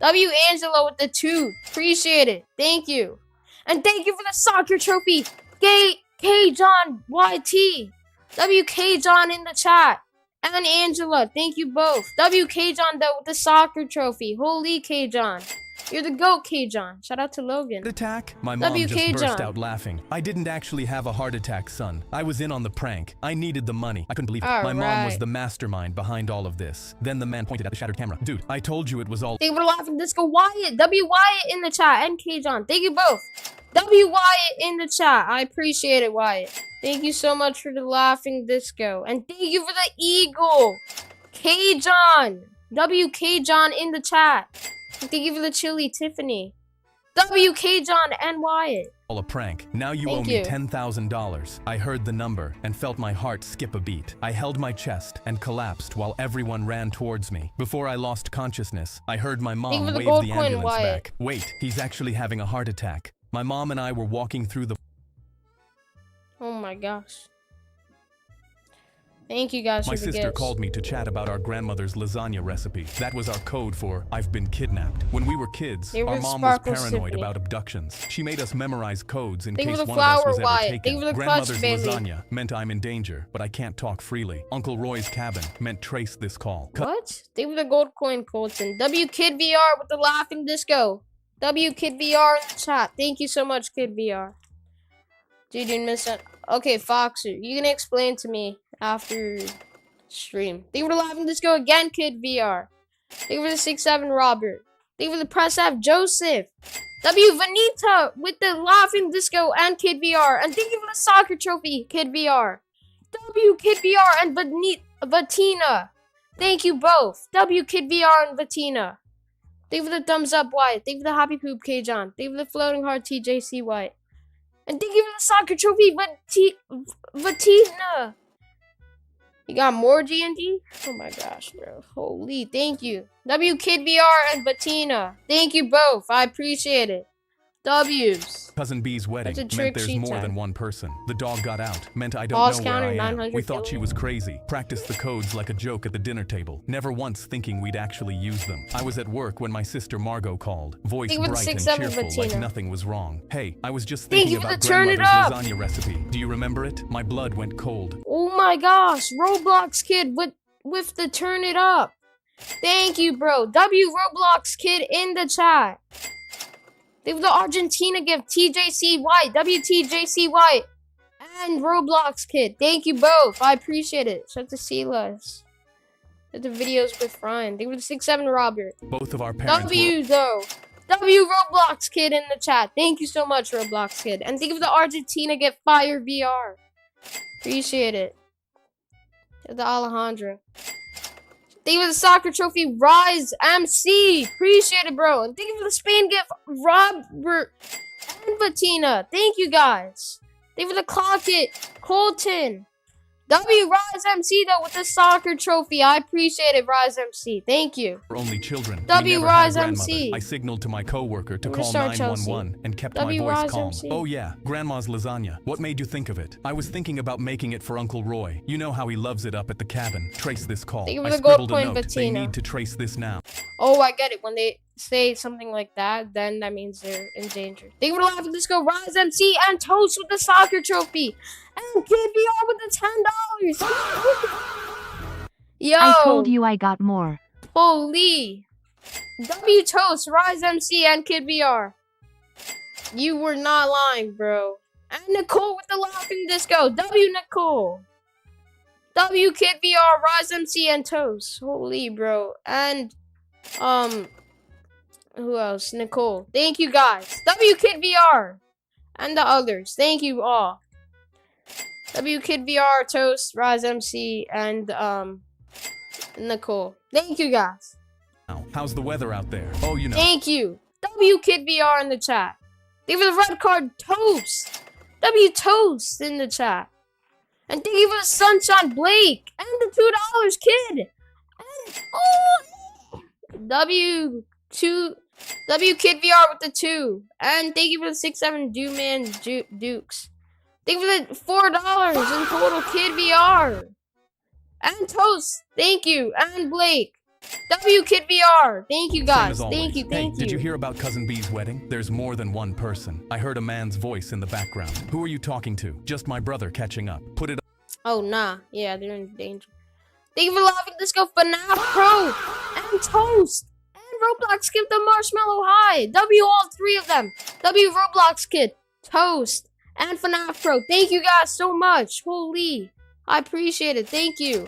W. Angela with the 2. Appreciate it. Thank you. And thank you for the soccer trophy. K John YT. WK John in the chat. And Angela, thank you both. WK John though with the soccer trophy. Holy K John. You're the GOAT, K John. Shout out to Logan. Attack? My mom WK just burst John. out laughing. "I didn't actually have a heart attack, son. I was in on the prank. I needed the money." I couldn't believe it. My mom was Alright. the mastermind behind all of this. Then the man pointed at the shattered camera. "Dude, I told you it was all..." Thank you for laughing disco Wyatt. W Wyatt in the chat. And K John. Thank you both. W Wyatt in the chat. I appreciate it, Wyatt. Thank you so much for the laughing disco. And thank you for the eagle. K John. WK John in the chat. And thank you for the chili, Tiffany. WK John and Wyatt. all a prank. Now you owe Thank me you. $10,000. I heard the number and felt my heart skip a beat. I held my chest and collapsed while everyone ran towards me. Before I lost consciousness, I heard my mom Thank you for the wave gold the coin, ambulance Wyatt. back. Wait, he's actually having a heart attack. My mom and I were walking through the Oh my gosh. Thank you guys My for the sister gifts. called me to chat about our grandmother's lasagna recipe. That was our code for "I've been kidnapped." When we were kids, They were our mom was Sparkle paranoid Tiffany. about abductions. She made us memorize codes in Thank you case for the one of us flower, was ever Wyatt. taken. Thank you for the clutch, Grandmother's Bailey. lasagna meant I'm in danger, but I can't talk freely. Uncle Roy's cabin meant trace this call. What? Thank you for the gold coin, Colton. W Kid VR with the laughing disco. W Kid VR in the chat. Thank you so much, Kid VR. Dude, you missed it. Okay, Foxer, you can explain to me after stream. Thank you for the laughing disco again, Kid VR. Thank you for the 6-7 Robert. Thank you for the press F Joseph. W Vanita with the laughing disco and Kid VR. And thank you for the soccer trophy, Kid VR. W Kid VR and Vatina. Thank you both. W Kid VR and Vatina. Thank you for the thumbs up, Wyatt. Thank you for the happy poop, K John. Thank you for the floating heart, TJC White. And thank you for the soccer trophy, Vatina. You got more G&D? Oh my gosh, bro. Holy, thank you. W Kid VR and Vatina. Thank you both. I appreciate it. W's. Cousin B's wedding That's a meant trick there's sheet more tag. than one person. The dog got out, meant I don't Boss know where counter, I am. 900 We thought she billion. was crazy. Practiced the codes like a joke at the dinner table, never once thinking we'd actually use them. I was at work when my sister Margot called, voice Think with bright and 6'7" cheerful like Patina. nothing was wrong. Hey, I was just Thank thinking you for about the turn it grandmother's up. lasagna recipe. Do you remember it? My blood went cold. Oh my gosh, Roblox Kid with the turn it up. Thank you, bro. Roblox Kid in the chat. They have the Argentina gift, TJC White, WTJC White, and Roblox Kid. Thank you both. I appreciate it. Shout out to Silas. The videos with Ryan. They were the 6'7" Robert. Both of our parents W though. Roblox Kid in the chat. Thank you so much, Roblox Kid. And think of the Argentina gift, Fire VR. Appreciate it. The Alejandro. Thank you for the soccer trophy, Rise MC. Appreciate it, bro. And thank you for the Spain gift, Robert and Bettina. Thank you, guys. Thank you for the clock it, Colton. Rise MC, though, with the soccer trophy. I appreciate it, Rise MC. Thank you. were only children. W We never had a Rise grandmother. MC. I signaled to my coworker to We're call gonna start 911 and kept W my voice Rise calm. MC. Oh yeah, grandma's lasagna. What made you think of it? I was thinking about making it for Uncle Roy. You know how he loves it up at the cabin. Trace this call. Thank you I for the gold scribbled a coin, note. They Bettina. need to trace this now. Oh, I get it. When they say something like that, then that means they're in danger. Thank you for the laughing disco, Rise MC, and Toast with the soccer trophy, and Kid VR with the $10. Yo, I told you I got more. holy. W Toast, Rise MC, and Kid VR. You were not lying, bro. And Nicole with the laughing disco. W Nicole. W Kid VR, Rise MC, and Toast. Holy, bro. And who else? Nicole. Thank you, guys. W Kid VR and the others. Thank you all. W Kid VR, Toast, Rise MC, and Nicole. Thank you, guys. How's the weather out there? Oh, you know. Thank you. W Kid VR in the chat. Thank you for the red card, Toast. W Toast in the chat. And thank you for the Sunshine Blake and the $2 Kid. And W Kid VR with the 2. And thank you for the 6'7" Dukes. Thank you for the $4 in total, Kid VR. And Toast, thank you. And Blake. W Kid VR. Thank you, Same guys. as always. Thank you, thank Hey, you. did you hear about Cousin B's wedding? There's more than one person. I heard a man's voice in the background. Who are you talking to? Just my brother catching up. Put it Oh, nah. Yeah, they're in danger. Thank you for laughing. Let's go FNAF Pro and Toast and Roblox Kid the Marshmallow High. W all 3 of them. W Roblox Kid, Toast, and FNAF Pro. Thank you guys so much. Holy. I appreciate it. Thank you.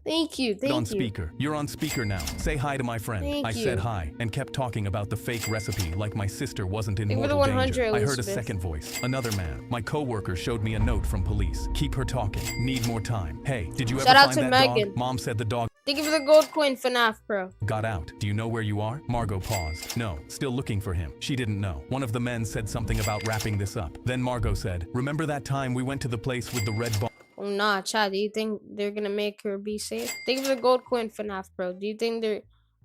Thank you. Thank on you. speaker. You're on speaker now. Say hi to my friend. Thank I you. said hi and kept talking about the fake recipe like my sister wasn't in Thank you for the mortal 100, danger. I heard a Elizabeth. second voice. Another man. My coworker showed me a note from police. Keep her talking. Need more time. Hey, did you Shout ever out find to that Megan. dog? Mom said the dog Thank you for the gold coin, FNAF Pro. got out. Do you know where you are? Margot paused. No, still looking for him. She didn't know. One of the men said something about wrapping this up. Then Margot said, remember that time we went to the place with the red bar? Oh, nah, Chad. Do you think they're gonna make her be safe? Thank you for the gold coin, FNAF Pro. Do you think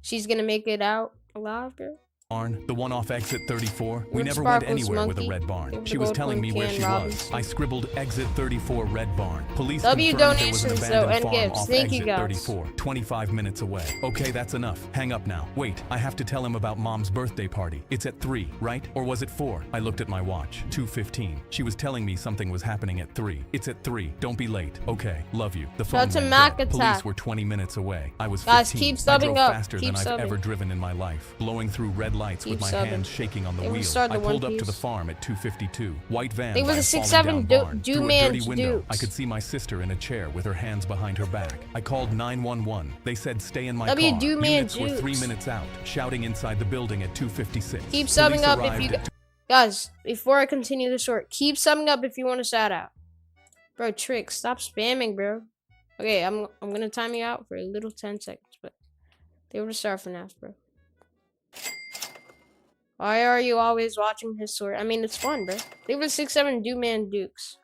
she's gonna make it out alive, bro? Barn, the one off exit 34. We Rip never went Sparkles anywhere with a Monkey. red barn. Give She the was gold telling me coin, where Ken she was. Robinson. I scribbled exit 34 red barn. Police W confirmed there was an donations, though, abandoned and farm gifts. off Thank you, exit guys. 34, 25 minutes away. Okay, that's enough. Hang up now. Wait, I have to tell him about Mom's birthday party. It's at 3, right? Or was it 4? I looked at my watch. 2:15. She was telling me something was happening at 3. It's at 3. Don't be late. Okay, love you. The phone Shout out to went Mac dead. Attack. Police were 20 minutes away. I was 15. Guys, keep I subbing drove up. faster Keep than I've subbing. ever driven in my life, blowing through red lights Keep with my subbing. hands shaking on the They wheel. restart I the pulled One up to the Piece. farm at 2:52. White van. They by was a a 6'7" fallen down barn. Do Through a Man dirty window, Dukes. I could see my sister in a chair with her hands behind her back. I called 911. They said stay in my W car. Do Man Units were 3 Dukes. minutes out, shouting inside the building at 2:56. Keep Police subbing up if arrived you at guys. Before I continue the short, keep subbing up if you want a shout out. Bro, Trick, stop spamming, bro. Okay, I'm gonna time you out for a little 10 seconds, but they were start FNAF, bro. Why are you always watching his sword? I mean, it's fun, bro. They were 6'7" Man Dukes.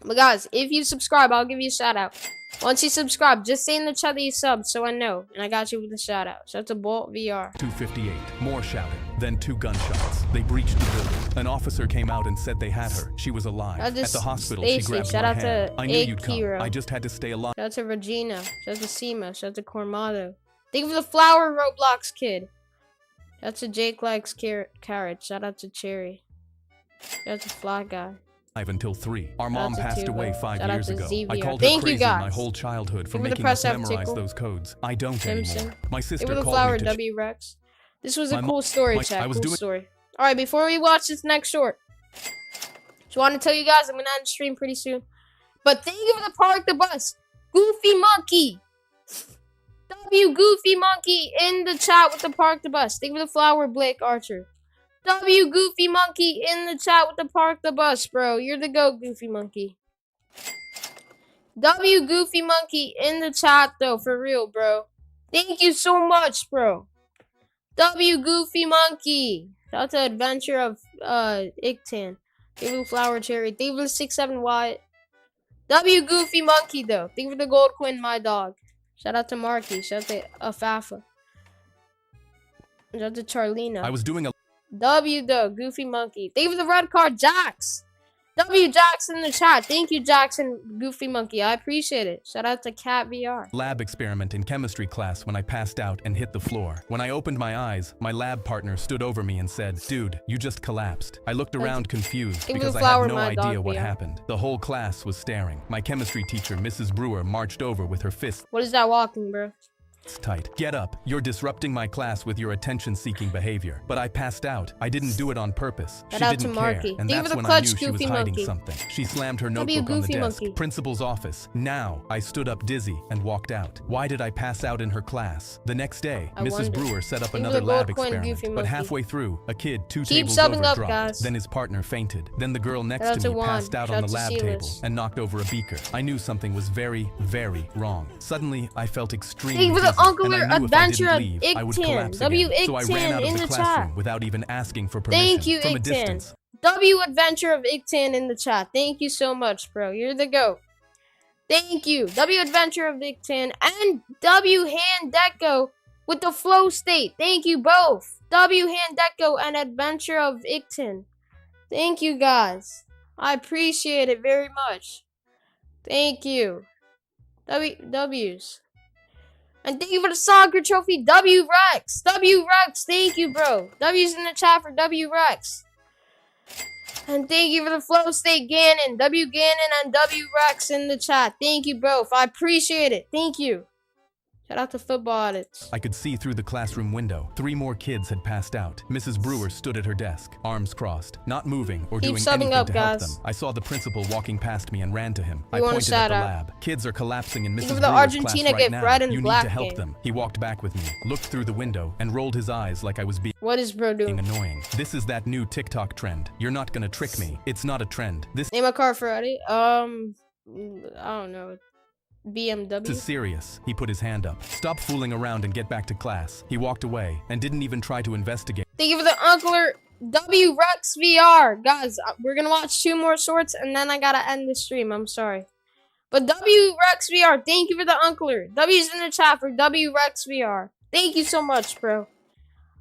But guys, if you subscribe, I'll give you a shout out. Once you subscribe, just say in the chat that you subbed so I know. And I got you with a shout out. Shout out to Bolt VR. 258. More shouting. Then 2 gunshots. They breached the building. An officer came out and said they had her. She was alive. At the hospital, she grabbed shout my out hand. to I knew you'd come. Hero. I just had to stay alive. Shout out to Regina. Shout out to Seema. Shout out to Cormado. Thank you for the flower, Roblox kid. Shout out to Jake Likes Carrot. Shout out to Cherry. Shout out to Fly Guy. Until 3. Our mom passed away 5 Shout out years to ago. ZVR. I called her Thank you, crazy guys. my whole childhood for Give me the making us press memorize tickle. those codes. I don't Simpson. anymore. My sister Give me the called flower, me to W Rex. This was a My cool story, my- chat. I was Cool doing- story. Alright, before we watch this next short, just want to tell you guys I'm gonna end the stream pretty soon. But thank you for the park the bus. Goofy Monkey. W Goofy Monkey in the chat with the park the bus. Thank you for the flower, Blake Archer. W Goofy Monkey in the chat with the park the bus, bro. You're the GOAT, Goofy Monkey. W Goofy Monkey in the chat though, for real, bro. Thank you so much, bro. W Goofy Monkey. Shout out to Adventure of Ictan. Thank you for the flower cherry. Thank you for the 6-7 Wyatt. W Goofy Monkey though. Thank you for the gold coin, my dog. Shout out to Marky. Shout out to Afafa. Shout out to Charlina. I was doing a W though, Goofy Monkey. Thank you for the red card, Jax. W Jackson in the chat. Thank you, Jackson, Goofy Monkey. I appreciate it. Shout out to Cat VR. lab experiment in chemistry class when I passed out and hit the floor. When I opened my eyes, my lab partner stood over me and said, "Dude, you just collapsed." I looked around confused Give me because the I flower, had no my dog idea what VR. happened. The whole class was staring. My chemistry teacher, Mrs. Brewer, marched over with her fists What is that walking, bro? tight. "Get up. You're disrupting my class with your attention-seeking behavior." But I passed out. I didn't do it on purpose. Shout She out didn't to care. Marky. And Thank you that's for the when I clutch, knew she was Goofy hiding Monkey. something. She slammed her W notebook on the Goofy desk. Monkey. Principal's office. Now, I stood up dizzy and walked out. Why did I pass out in her class? The next day, I Mrs. wonder. Brewer set up Give me another the lab gold coin, experiment. Goofy But Monkey. halfway through, a kid 2 Keep tables subbing over up, dropped. guys. Then his partner fainted. Then the girl next Shout out to to me Juan. passed out Shout on out the to lab Silas. table and knocked over a beaker. I knew something was very, very wrong. Suddenly, I felt extremely Thank you for the dizzy, and I Uncle knew if I Adventure didn't of leave, I would Ictan. collapse W again. So I ran Ictan out of in the the classroom chat. without even asking for permission. Thank you, From a Ictan. distance, W Adventure of Ictan in the chat. Thank you so much, bro. You're the GOAT. Thank you. W Adventure of Ictan and W Hand Deco with the flow state. Thank you both. W Hand Deco and Adventure of Ictan. Thank you guys. I appreciate it very much. Thank you. W's. And thank you for the soccer trophy, W Rex. W Rex, thank you, bro. W's in the chat for W Rex. And thank you for the flow state, Gannon. W Gannon and W Rex in the chat. Thank you both. I appreciate it. Thank you. Shout out to Football Audits. I could see through the classroom window. 3 more kids had passed out. Mrs. Brewer stood at her desk, arms crossed, not moving or Keep doing subbing anything up, to help guys. them. I saw the principal walking past me and ran to him. We I want a pointed at shout the out. lab. "Kids are collapsing in Think Mrs. of Brewer's the Argentina class right gift, now. red and You black need to help game." them." He walked back with me, looked through the window, and rolled his eyes like I was being What is bro doing? annoying. "This is that new TikTok trend. You're not gonna trick me. It's not a trend. This Name a car Friday. I don't know. BMW. is serious." He put his hand up. "Stop fooling around and get back to class." He walked away and didn't even try to investigate. Thank you for the Uncler W Rex VR. Guys, we're gonna watch 2 more shorts and then I gotta end the stream. I'm sorry. But W Rex VR, thank you for the Uncler. W's in the chat for W Rex VR. Thank you so much, bro.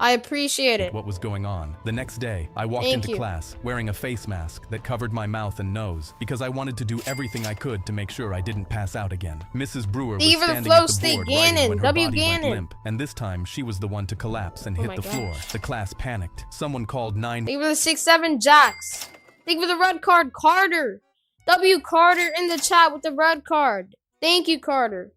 I appreciate it. What was going on. The next day, I walked Thank into you. class wearing a face mask that covered my mouth and nose because I wanted to do everything I could to make sure I didn't pass out again. Mrs. Brewer was Thank you for the standing flow at the state, board writing Gannon. when her W body Gannon. went limp, and this time she was the one to collapse and Oh hit my the floor. gosh. The class panicked. Someone called 9. Thank you for the 6-7 Jacks. Thank you for the red card, Carter. W Carter in the chat with the red card. Thank you, Carter.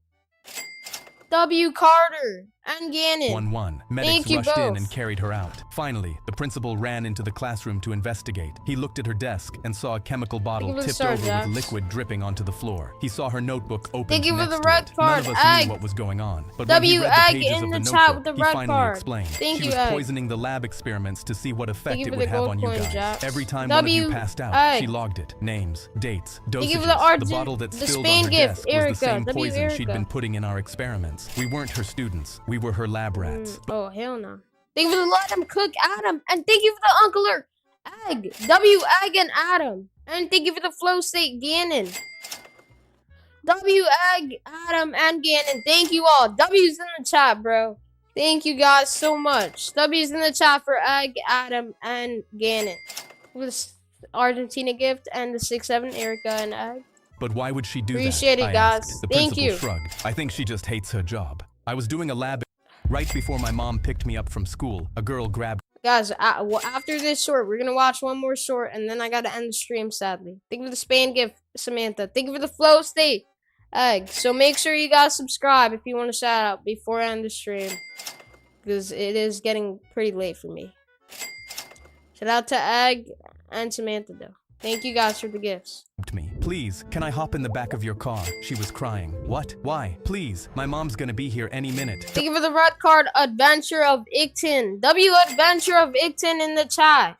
W Carter and Gannon. 1-1. Medics Thank you rushed in both. and carried her out. Finally, the principal ran into the classroom to investigate. He looked at her desk and saw a chemical bottle you for the tipped star, over Jax. with liquid dripping onto the floor. He saw her notebook open Thank you for next the to red it. card, None of us Egg. knew what was going on. But W when he read Egg the pages in of the the chat notebook, with the he red finally card. explained. Thank She you, was Egg. poisoning the lab experiments to see what effect you it for would the have gold on you coin, guys. Jax. Every time one of you W passed out, Egg. she logged it. Names, dates, dosages. Thank you for the bottle that the spilled Spain on her gift, desk Erica. was the same W poison she'd Erica. been putting in our experiments. We weren't her students. We were her lab rats. Oh, hell no. Thank you for the Let Him Cook Adam. And thank you for the Uncler Egg. W Egg and Adam. And thank you for the flow state Gannon. W, Egg, Adam, and Gannon. Thank you all. W's in the chat, bro. Thank you guys so much. W's in the chat for Egg, Adam, and Gannon. With Argentina gift and the 6-7 Erica and Egg. But why would she do Appreciate that? it, guys. Asked. The Thank principal you. shrugged. I think she just hates her job. I was doing a lab right before my mom picked me up from school. A girl grabbed. Guys, after this short, we're gonna watch one more short, and then I gotta end the stream, sadly. Thank you for the Spain gift, Samantha. Thank you for the flow state, Egg. So make sure you guys subscribe if you want to shout out before I end the stream, because it is getting pretty late for me. Shout out to Egg and Samantha, though. Thank you guys for the gifts. Me. Please, can I hop in the back of your car? She was crying. What? Why? Please, my mom's gonna be here any minute. Thank you for the red card, Adventure of Icton. W Adventure of Icton in the chat.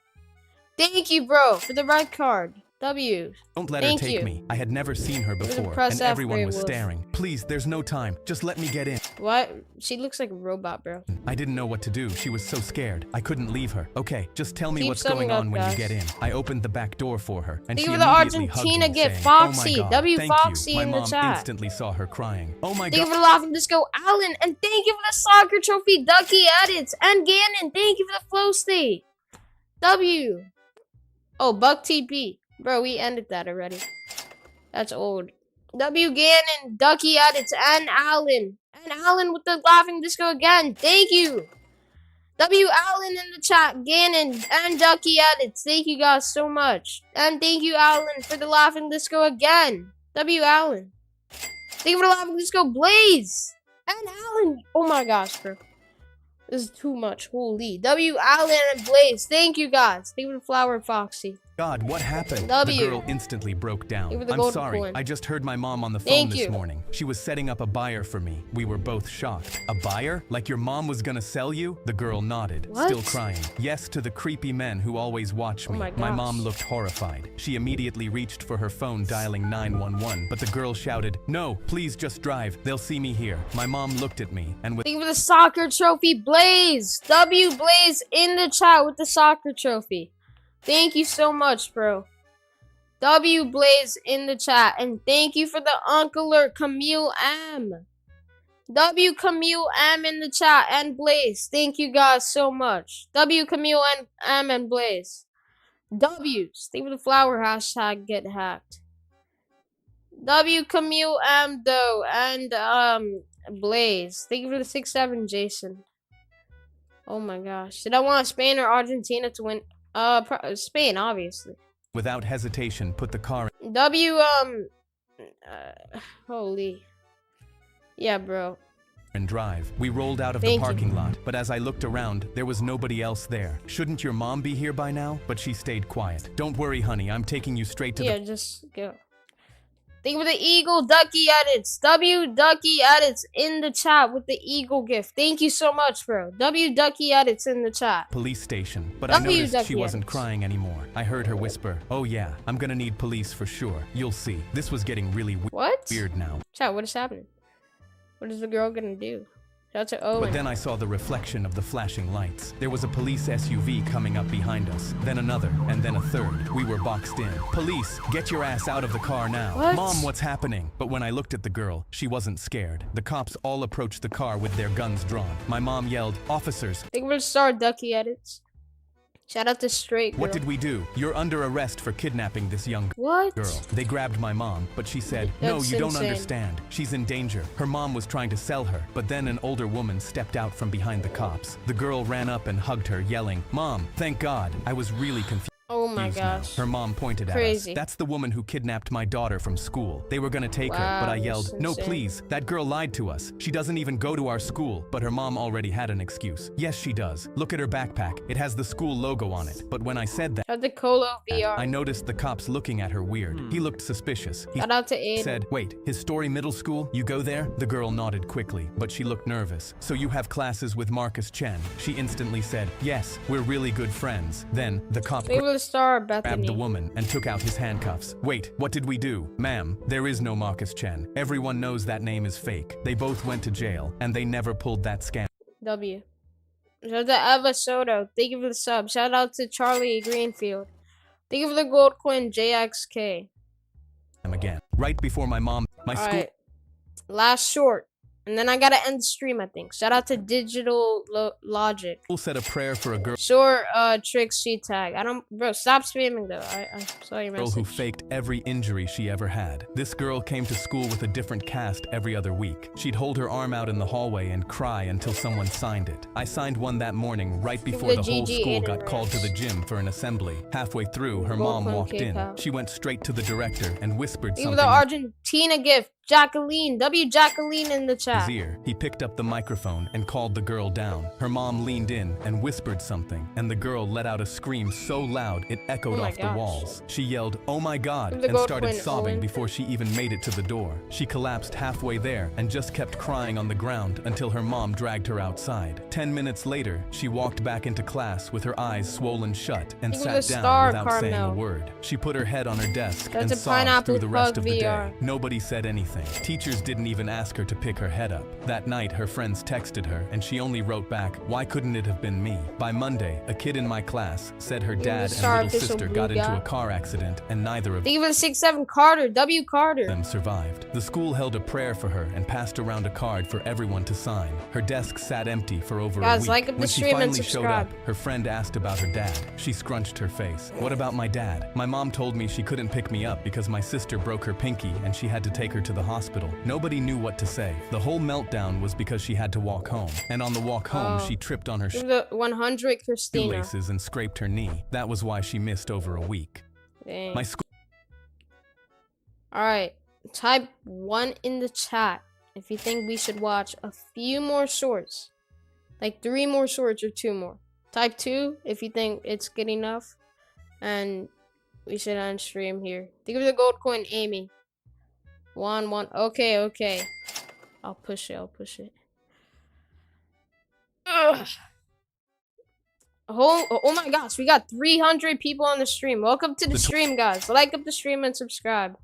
Thank you, bro, for the red card. W. Don't let her take me. I had never seen her before, and everyone was staring. Please, there's no time. Just let me get in. What? She looks like a robot, bro. I didn't know what to do. She was so scared. I couldn't leave her. Okay, just tell me Keep what's going on when guys. you get in. I opened the back door for her, and Thank she you for the immediately Argentina hugged me, gift, saying, Foxy. "Oh my God, W thank Foxy you." in My the mom chat. instantly saw her crying. Oh my Thank you God. for the Laughing Disco, Alan, and thank you for the soccer trophy, Ducky Edits, and Gannon. Thank you for the flow state. W. Oh, Buck TP. Bro, we ended that already. That's old. W Gannon, Ducky Edits, and Alan. And Alan with the Laughing Disco again. Thank you. W Alan in the chat, Gannon, and Ducky Edits. Thank you guys so much. And thank you, Alan, for the Laughing Disco again. W Alan. Thank you for the Laughing Disco, Blaze. And Alan. Oh my gosh, bro. This is too much. Holy. W Alan and Blaze. Thank you guys. Thank you for the Flower Foxy. God, what happened? W. The girl instantly broke down. Give her the I'm golden sorry. coin. I just heard my mom on the phone Thank this you. morning. She was setting up a buyer for me. We were both shocked. A buyer? Like your mom was gonna sell you? The girl nodded, What? still crying. Yes to the creepy men who always watch me. my My gosh. mom looked horrified. She immediately reached for her phone, dialing 911, but the girl shouted, "No, please just drive. They'll see me here." My mom looked at me, and with Thank you for the soccer trophy, Blaze. W Blaze in the chat with the soccer trophy. Thank you so much, bro. W Blaze in the chat, and thank you for the Uncle Alert, Camille M. W Camille M in the chat and Blaze. Thank you guys so much. W Camille M and Blaze. W's. Thank you for the flower hashtag get hacked. W Camille M though and Blaze. Thank you for the 6-7 Jason. Oh my gosh. Did I want Spain or Argentina to win? Spain, obviously. without hesitation put the car W, holy. Yeah, bro. and drive. We rolled out of Thank the you. parking lot, but as I looked around, there was nobody else there. Shouldn't your mom be here by now? But she stayed quiet. Don't worry, honey, I'm taking you straight to Yeah, just go. Thank you for the Eagle Ducky Edits. W Ducky Edits in the chat with the Eagle gift. Thank you so much, bro. W Ducky Edits in the chat. police station, but I W noticed Ducky she wasn't Edits. crying anymore. I heard her whisper, "Oh yeah, I'm gonna need police for sure. You'll see." This was getting really What? weird now. Chat, what is happening? What is the girl gonna do? Shout out to Owen. But then I saw the reflection of the flashing lights. There was a police SUV coming up behind us, then another, and then a third. We were boxed in. "Police, get your ass out of the car now." What? "Mom, what's happening?" But when I looked at the girl, she wasn't scared. The cops all approached the car with their guns drawn. My mom yelled, "Officers, Thank you for the star Ducky Edits. Shout out to Straight Girl. what did we do? You're under arrest for kidnapping this young What? girl." They grabbed my mom, but she said, "No, That's you don't insane. understand. She's in danger." Her mom was trying to sell her, but then an older woman stepped out from behind the cops. The girl ran up and hugged her, yelling, "Mom, thank God." I was really confused. Oh my now. gosh. Her mom pointed Crazy. at us. "That's the woman who kidnapped my daughter from school. They were gonna take her, but I Wow, yelled, that's 'No, insane. please. That girl lied to us. She doesn't even go to our school." But her mom already had an excuse. "Yes, she does. Look at her backpack. It has the school logo on it." But when I said that, Shout out to Colo VR. I noticed the cops looking at her weird. He looked suspicious. He Shout out to Aiden. said, "Wait, his story middle school? You go there?" The girl nodded quickly, but she looked nervous. "So you have classes with Marcus Chen?" She instantly said, "Yes, we're really good friends." Then the cop Thank you for the star Bethany. grabbed the woman and took out his handcuffs. "Wait, what did we do?" "Ma'am, there is no Marcus Chen. Everyone knows that name is fake. They both went to jail, and they never pulled that scam W. Shout out to Eva Soto. Thank you for the sub. Shout out to Charlie Greenfield. Thank you for the gold coin JXK. again. Right before my mom My school Alright. Last short. And then I gotta end the stream, I think. Shout out to Digital Logic. said a prayer for a girl Short tricks gtag. I don't, bro, stop spamming though. I saw your message. who faked every injury she ever had. This girl came to school with a different cast every other week. She'd hold her arm out in the hallway and cry until someone signed it. I signed one that morning right before the whole GG school Aiden got called to the gym for an assembly. Halfway through, her mom walked in. She went straight to the director and whispered Even something the Argentina gift. Jacqueline. Jacqueline in the chat. in his ear. He picked up the microphone and called the girl down. Her mom leaned in and whispered something, and the girl let out a scream so loud it echoed off the walls. She yelled, "Oh my God," and started sobbing before she even made it to the door. She collapsed halfway there and just kept crying on the ground until her mom dragged her outside. 10 minutes later, she walked back into class with her eyes swollen shut and sat down without saying a word. She put her head on her desk and sobbed through the rest of the day. Nobody said anything. Teachers didn't even ask her to pick her head up. That night, her friends texted her, and she only wrote back, "Why couldn't it have been me?" By Monday, a kid in my class said her dad and little sister got into a car accident, and neither of Think of it 6'7" Carter, W. Carter. them survived. The school held a prayer for her and passed around a card for everyone to sign. Her desk sat empty for over a week. Like up the When she stream and finally showed up, subscribe. her friend asked about her dad. She scrunched her face. "What about my dad?" My mom told me she couldn't pick me up because my sister broke her pinky and she had to take her to the hospital. Nobody knew what to say. The whole meltdown was because she had to walk home. And on the walk home, she tripped on her The 100 Christina. shoelaces and scraped her knee. That was why she missed over a week. Dang. My school Alright, type 1 in the chat if you think we should watch a few more shorts. Like 3 more shorts or 2 more. Type 2 if you think it's good enough. And we should end stream here. Think of the gold coin, Amy. 1. Okay. I'll push it. Ugh. Oh my gosh, we got 300 people on the stream. Welcome to the stream, guys. Like up the stream and subscribe.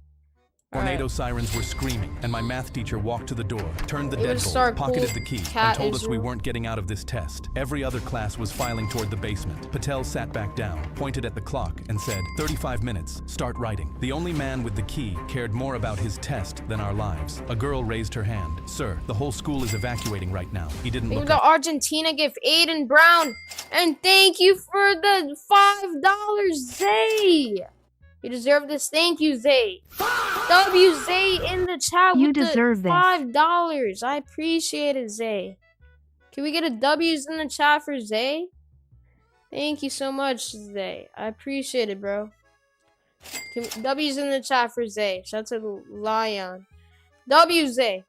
Tornado sirens were screaming, and my math teacher walked to the door, turned the It was deadbolt, pocketed cool the key, cat and told us we Israel. weren't getting out of this test. Every other class was filing toward the basement. Patel sat back down, pointed at the clock, and said, 35 minutes, start writing. The only man with the key cared more about his test than our lives. A girl raised her hand. Sir, the whole school is evacuating right now. He didn't look The up. Argentina gift, Aiden Brown. And thank you for the $5, Zay. You deserve this. Thank you, Zay. W Zay in the chat You with deserve the this. $5. I appreciate it, Zay. Can we get a W's in the chat for Zay? Thank you so much, Zay. I appreciate it, bro. W's in the chat for Zay. Shout out to Lion. W Zay.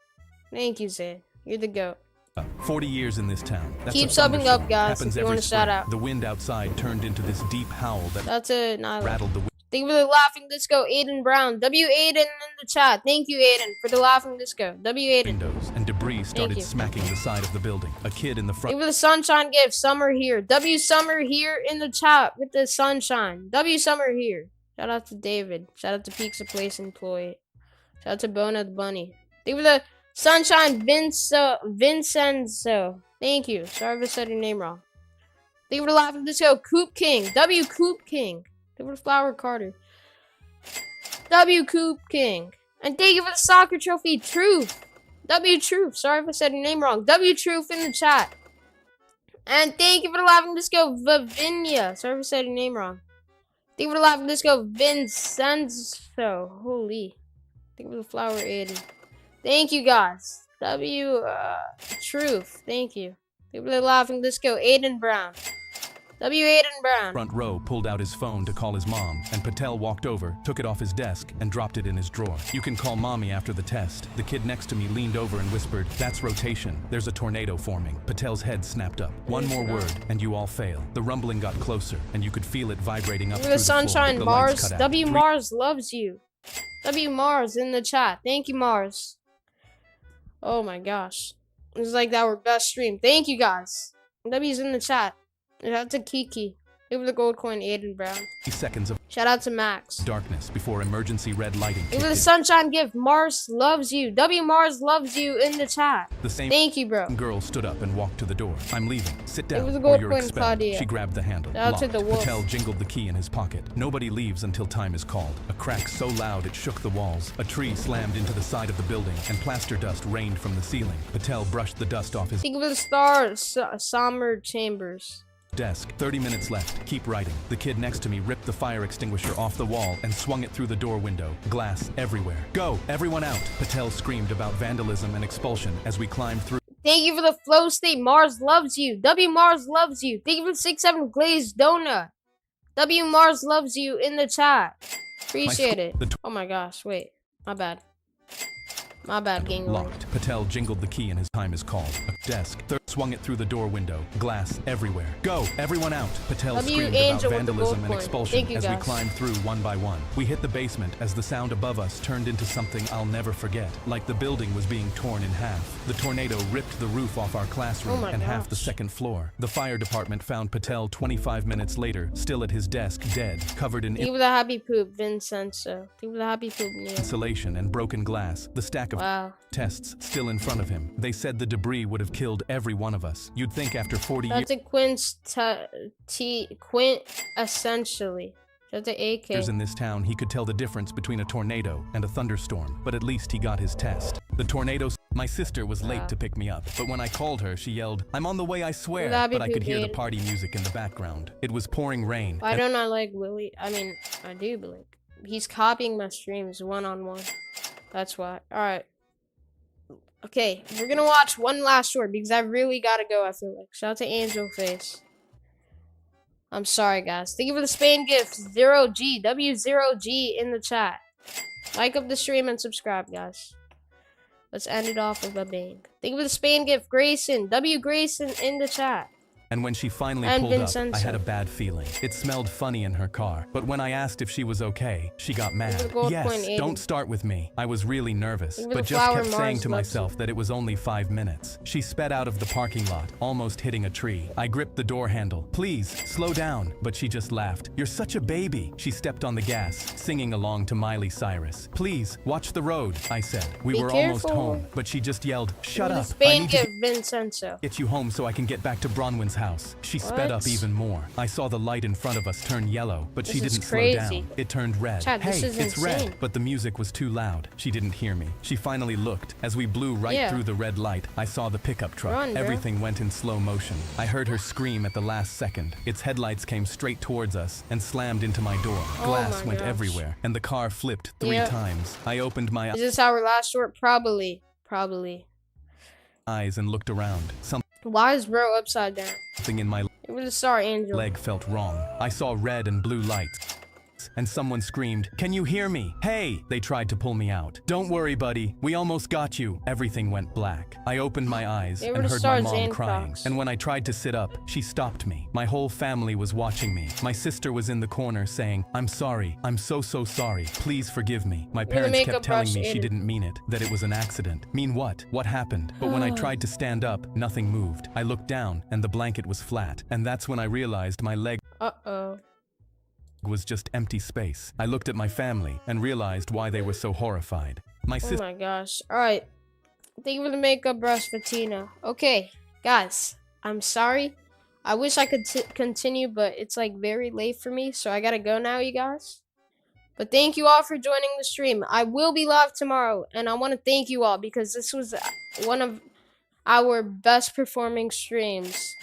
Thank you, Zay. You're the GOAT. 40 years in this town. That's Keep a subbing up, thunderstorm. guys, Happens if you every want to shout spring. out. The wind outside turned into this deep howl that That's a Nyla. rattled the Thank you for the laughing disco, Aiden Brown. W Aiden in the chat. Thank you, Aiden, for the laughing disco. W Aiden. windows, and debris started you. smacking the side of the building. A kid in the front Thank you for the sunshine gift. Summer here. W Summer here in the chat with the sunshine. W Summer here. Shout out to David. Shout out to Pizza Place employee. Shout out to Bona the Bunny. Thank you for the sunshine Vincenzo. Thank you. Sorry if I said your name wrong. Thank you for the laughing disco, Coop King. W Coop King. Thank you for the flower Carter. W Coop King. And thank you for the soccer trophy, Truth. W Truth. Sorry if I said your name wrong. W Truth in the chat. And thank you for the laughing disco, Vavinia. Sorry if I said your name wrong. Thank you for the laughing disco, Vincenzo. Holy. Thank you for the flower, Eddie. Thank you, guys. W Truth. Thank you. Thank you for the laughing disco, Aiden Brown. W. Aiden Brown. front row pulled out his phone to call his mom, and Patel walked over, took it off his desk, and dropped it in his drawer. "You can call mommy after the test." The kid next to me leaned over and whispered, "That's rotation. There's a tornado forming." Patel's head snapped up. "One more word, and you all fail." The rumbling got closer, and you could feel it vibrating up Look through at the sunshine, the floor. The lights Mars. cut out. W. Mars loves you. W. Mars in the chat. Thank you, Mars. Oh my gosh. It's like our best stream. Thank you, guys. W's in the chat. Shout out to Kiki. Give me the gold coin, Aiden Brown. Seconds of Shout out to Max. darkness before emergency red lighting Give me the kicked in. sunshine gift. Mars loves you. W Mars loves you in the chat. The same Thank you, bro. girl stood up and walked to the door. I'm leaving. Sit down, was a or gold you're coin, expelled. Claudia. She grabbed the handle. Shout out to Locked. the wolf. Patel jingled the key in his pocket. Nobody leaves until time is called. A crack so loud it shook the walls. A tree slammed into the side of the building, and plaster dust rained from the ceiling. Patel brushed the dust off his Think of the stars, Summer Chambers. desk. 30 minutes left. Keep writing. The kid next to me ripped the fire extinguisher off the wall and swung it through the door window. Glass everywhere. Go! Everyone out! Patel screamed about vandalism and expulsion as we climbed through. Thank you for the flow state. Mars loves you. W Mars loves you. Thank you for the 6-7 glazed donut. W Mars loves you in the chat. Appreciate it. Oh my gosh, wait. My bad. My bad, gang. Locked. Patel jingled the key and his time is called. A desk. Swung it through the door window. Glass everywhere. Go! Everyone out! Patel screamed about vandalism and expulsion as we climbed through one by one. We hit the basement as the sound above us turned into something I'll never forget. Like the building was being torn in half. The tornado ripped the roof off our classroom and half the second floor. The fire department found Patel 25 minutes later, still at his desk, dead, covered in Give the happy poop, Vincenzo. Give the happy poop, Neil. insulation and broken glass. The stack of tests still in front of him. They said the debris would have killed every one of us. You'd think after 40 years. That's a Quint essentially. That's an AK. In this town, he could tell the difference between a tornado and a thunderstorm, but at least he got his test. The tornado. My sister was late to pick me up, but when I called her, she yelled, "I'm on the way, I swear," but I could hear the party music in the background. It was pouring rain. Why don't I like Willie? I mean, I do, but like, he's copying my streams one-on-one. That's why. Alright. Okay, we're gonna watch one last short because I really gotta go, I feel like. Shout out to Angel Face. I'm sorry, guys. Thank you for the Spain gift. 0G. W0G in the chat. Like up the stream and subscribe, guys. Let's end it off with a bang. Thank you for the Spain gift. Grayson. W Grayson in the chat. And when she finally pulled up, I had a bad feeling. It smelled funny in her car. But when I asked if she was okay, she got mad. Yes, don't start with me. I was really nervous, but just kept saying to myself that it was only 5 minutes. She sped out of the parking lot, almost hitting a tree. I gripped the door handle. "Please, slow down." But she just laughed. "You're such a baby." She stepped on the gas, singing along to Miley Cyrus. "Please, watch the road," I said. We were almost home, but she just yelled, "Shut up. I need to Vincenzo. get you home so I can get back to Bronwyn's house." She sped up even more. I saw the light in front of us turn yellow, but she didn't slow down. It turned red. Chad, hey, it's red. But the music was too loud. She didn't hear me. She finally looked. As we blew right through the red light, I saw the pickup truck. Everything went in slow motion. I heard her scream at the last second. Its headlights came straight towards us and slammed into my door. Glass went everywhere, and the car flipped 3 times. I opened my Is this our last short? Probably. eyes and looked around. Why is bro upside down? Something in my It was a star angel. leg felt wrong. I saw red and blue lights. And someone screamed, "Can you hear me? Hey!" They tried to pull me out. "Don't worry, buddy. We almost got you." Everything went black. I opened my eyes and heard my mom crying. And when I tried to sit up, she stopped me. My whole family was watching me. My sister was in the corner saying, "I'm sorry. I'm so sorry. Please forgive me." My parents kept telling me she didn't mean it, that it was an accident. Mean what? What happened? But when I tried to stand up, nothing moved. I looked down and the blanket was flat. And that's when I realized my leg was just empty space. I looked at my family and realized why they were so horrified. My sister. Oh my gosh. Alright. Thank you for the makeup brush, Fatina. Okay, guys. I'm sorry. I wish I could continue, but it's like very late for me, so I gotta go now, you guys. But thank you all for joining the stream. I will be live tomorrow, and I want to thank you all because this was one of our best performing streams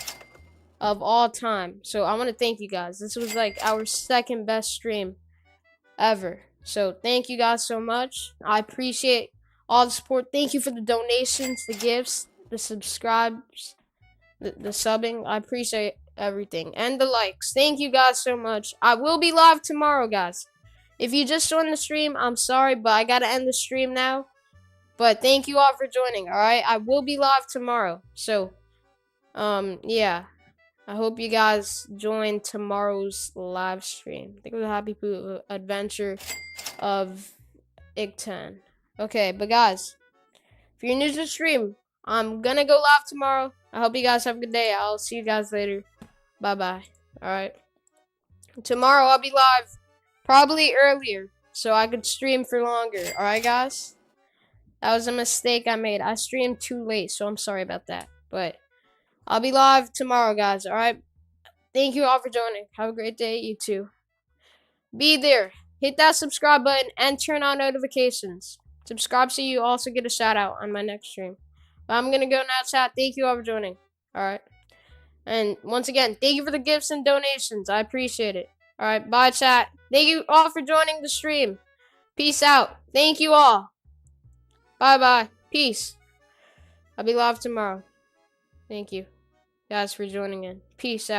of all time. So I want to thank you guys. This was like our second best stream ever. So thank you guys so much. I appreciate all the support. Thank you for the donations, the gifts, the subscribes, the subbing. I appreciate everything. And the likes. Thank you guys so much. I will be live tomorrow, guys. If you just joined the stream, I'm sorry, but I gotta end the stream now. But thank you all for joining, alright? I will be live tomorrow. So, yeah. I hope you guys join tomorrow's live stream. Think of the Happy Poo adventure of Ig10. Okay, but guys, if you're new to the stream, I'm gonna go live tomorrow. I hope you guys have a good day. I'll see you guys later. Bye-bye. Alright. Tomorrow I'll be live, probably earlier, so I could stream for longer. Alright, guys? That was a mistake I made. I streamed too late, so I'm sorry about that. But I'll be live tomorrow, guys. Alright? Thank you all for joining. Have a great day, you too. Be there. Hit that subscribe button and turn on notifications. Subscribe so you also get a shout out on my next stream. But I'm gonna go now, chat. Thank you all for joining. Alright? And once again, thank you for the gifts and donations. I appreciate it. Alright, bye, chat. Thank you all for joining the stream. Peace out. Thank you all. Bye-bye. Peace. I'll be live tomorrow. Thank you guys for joining in. Peace out.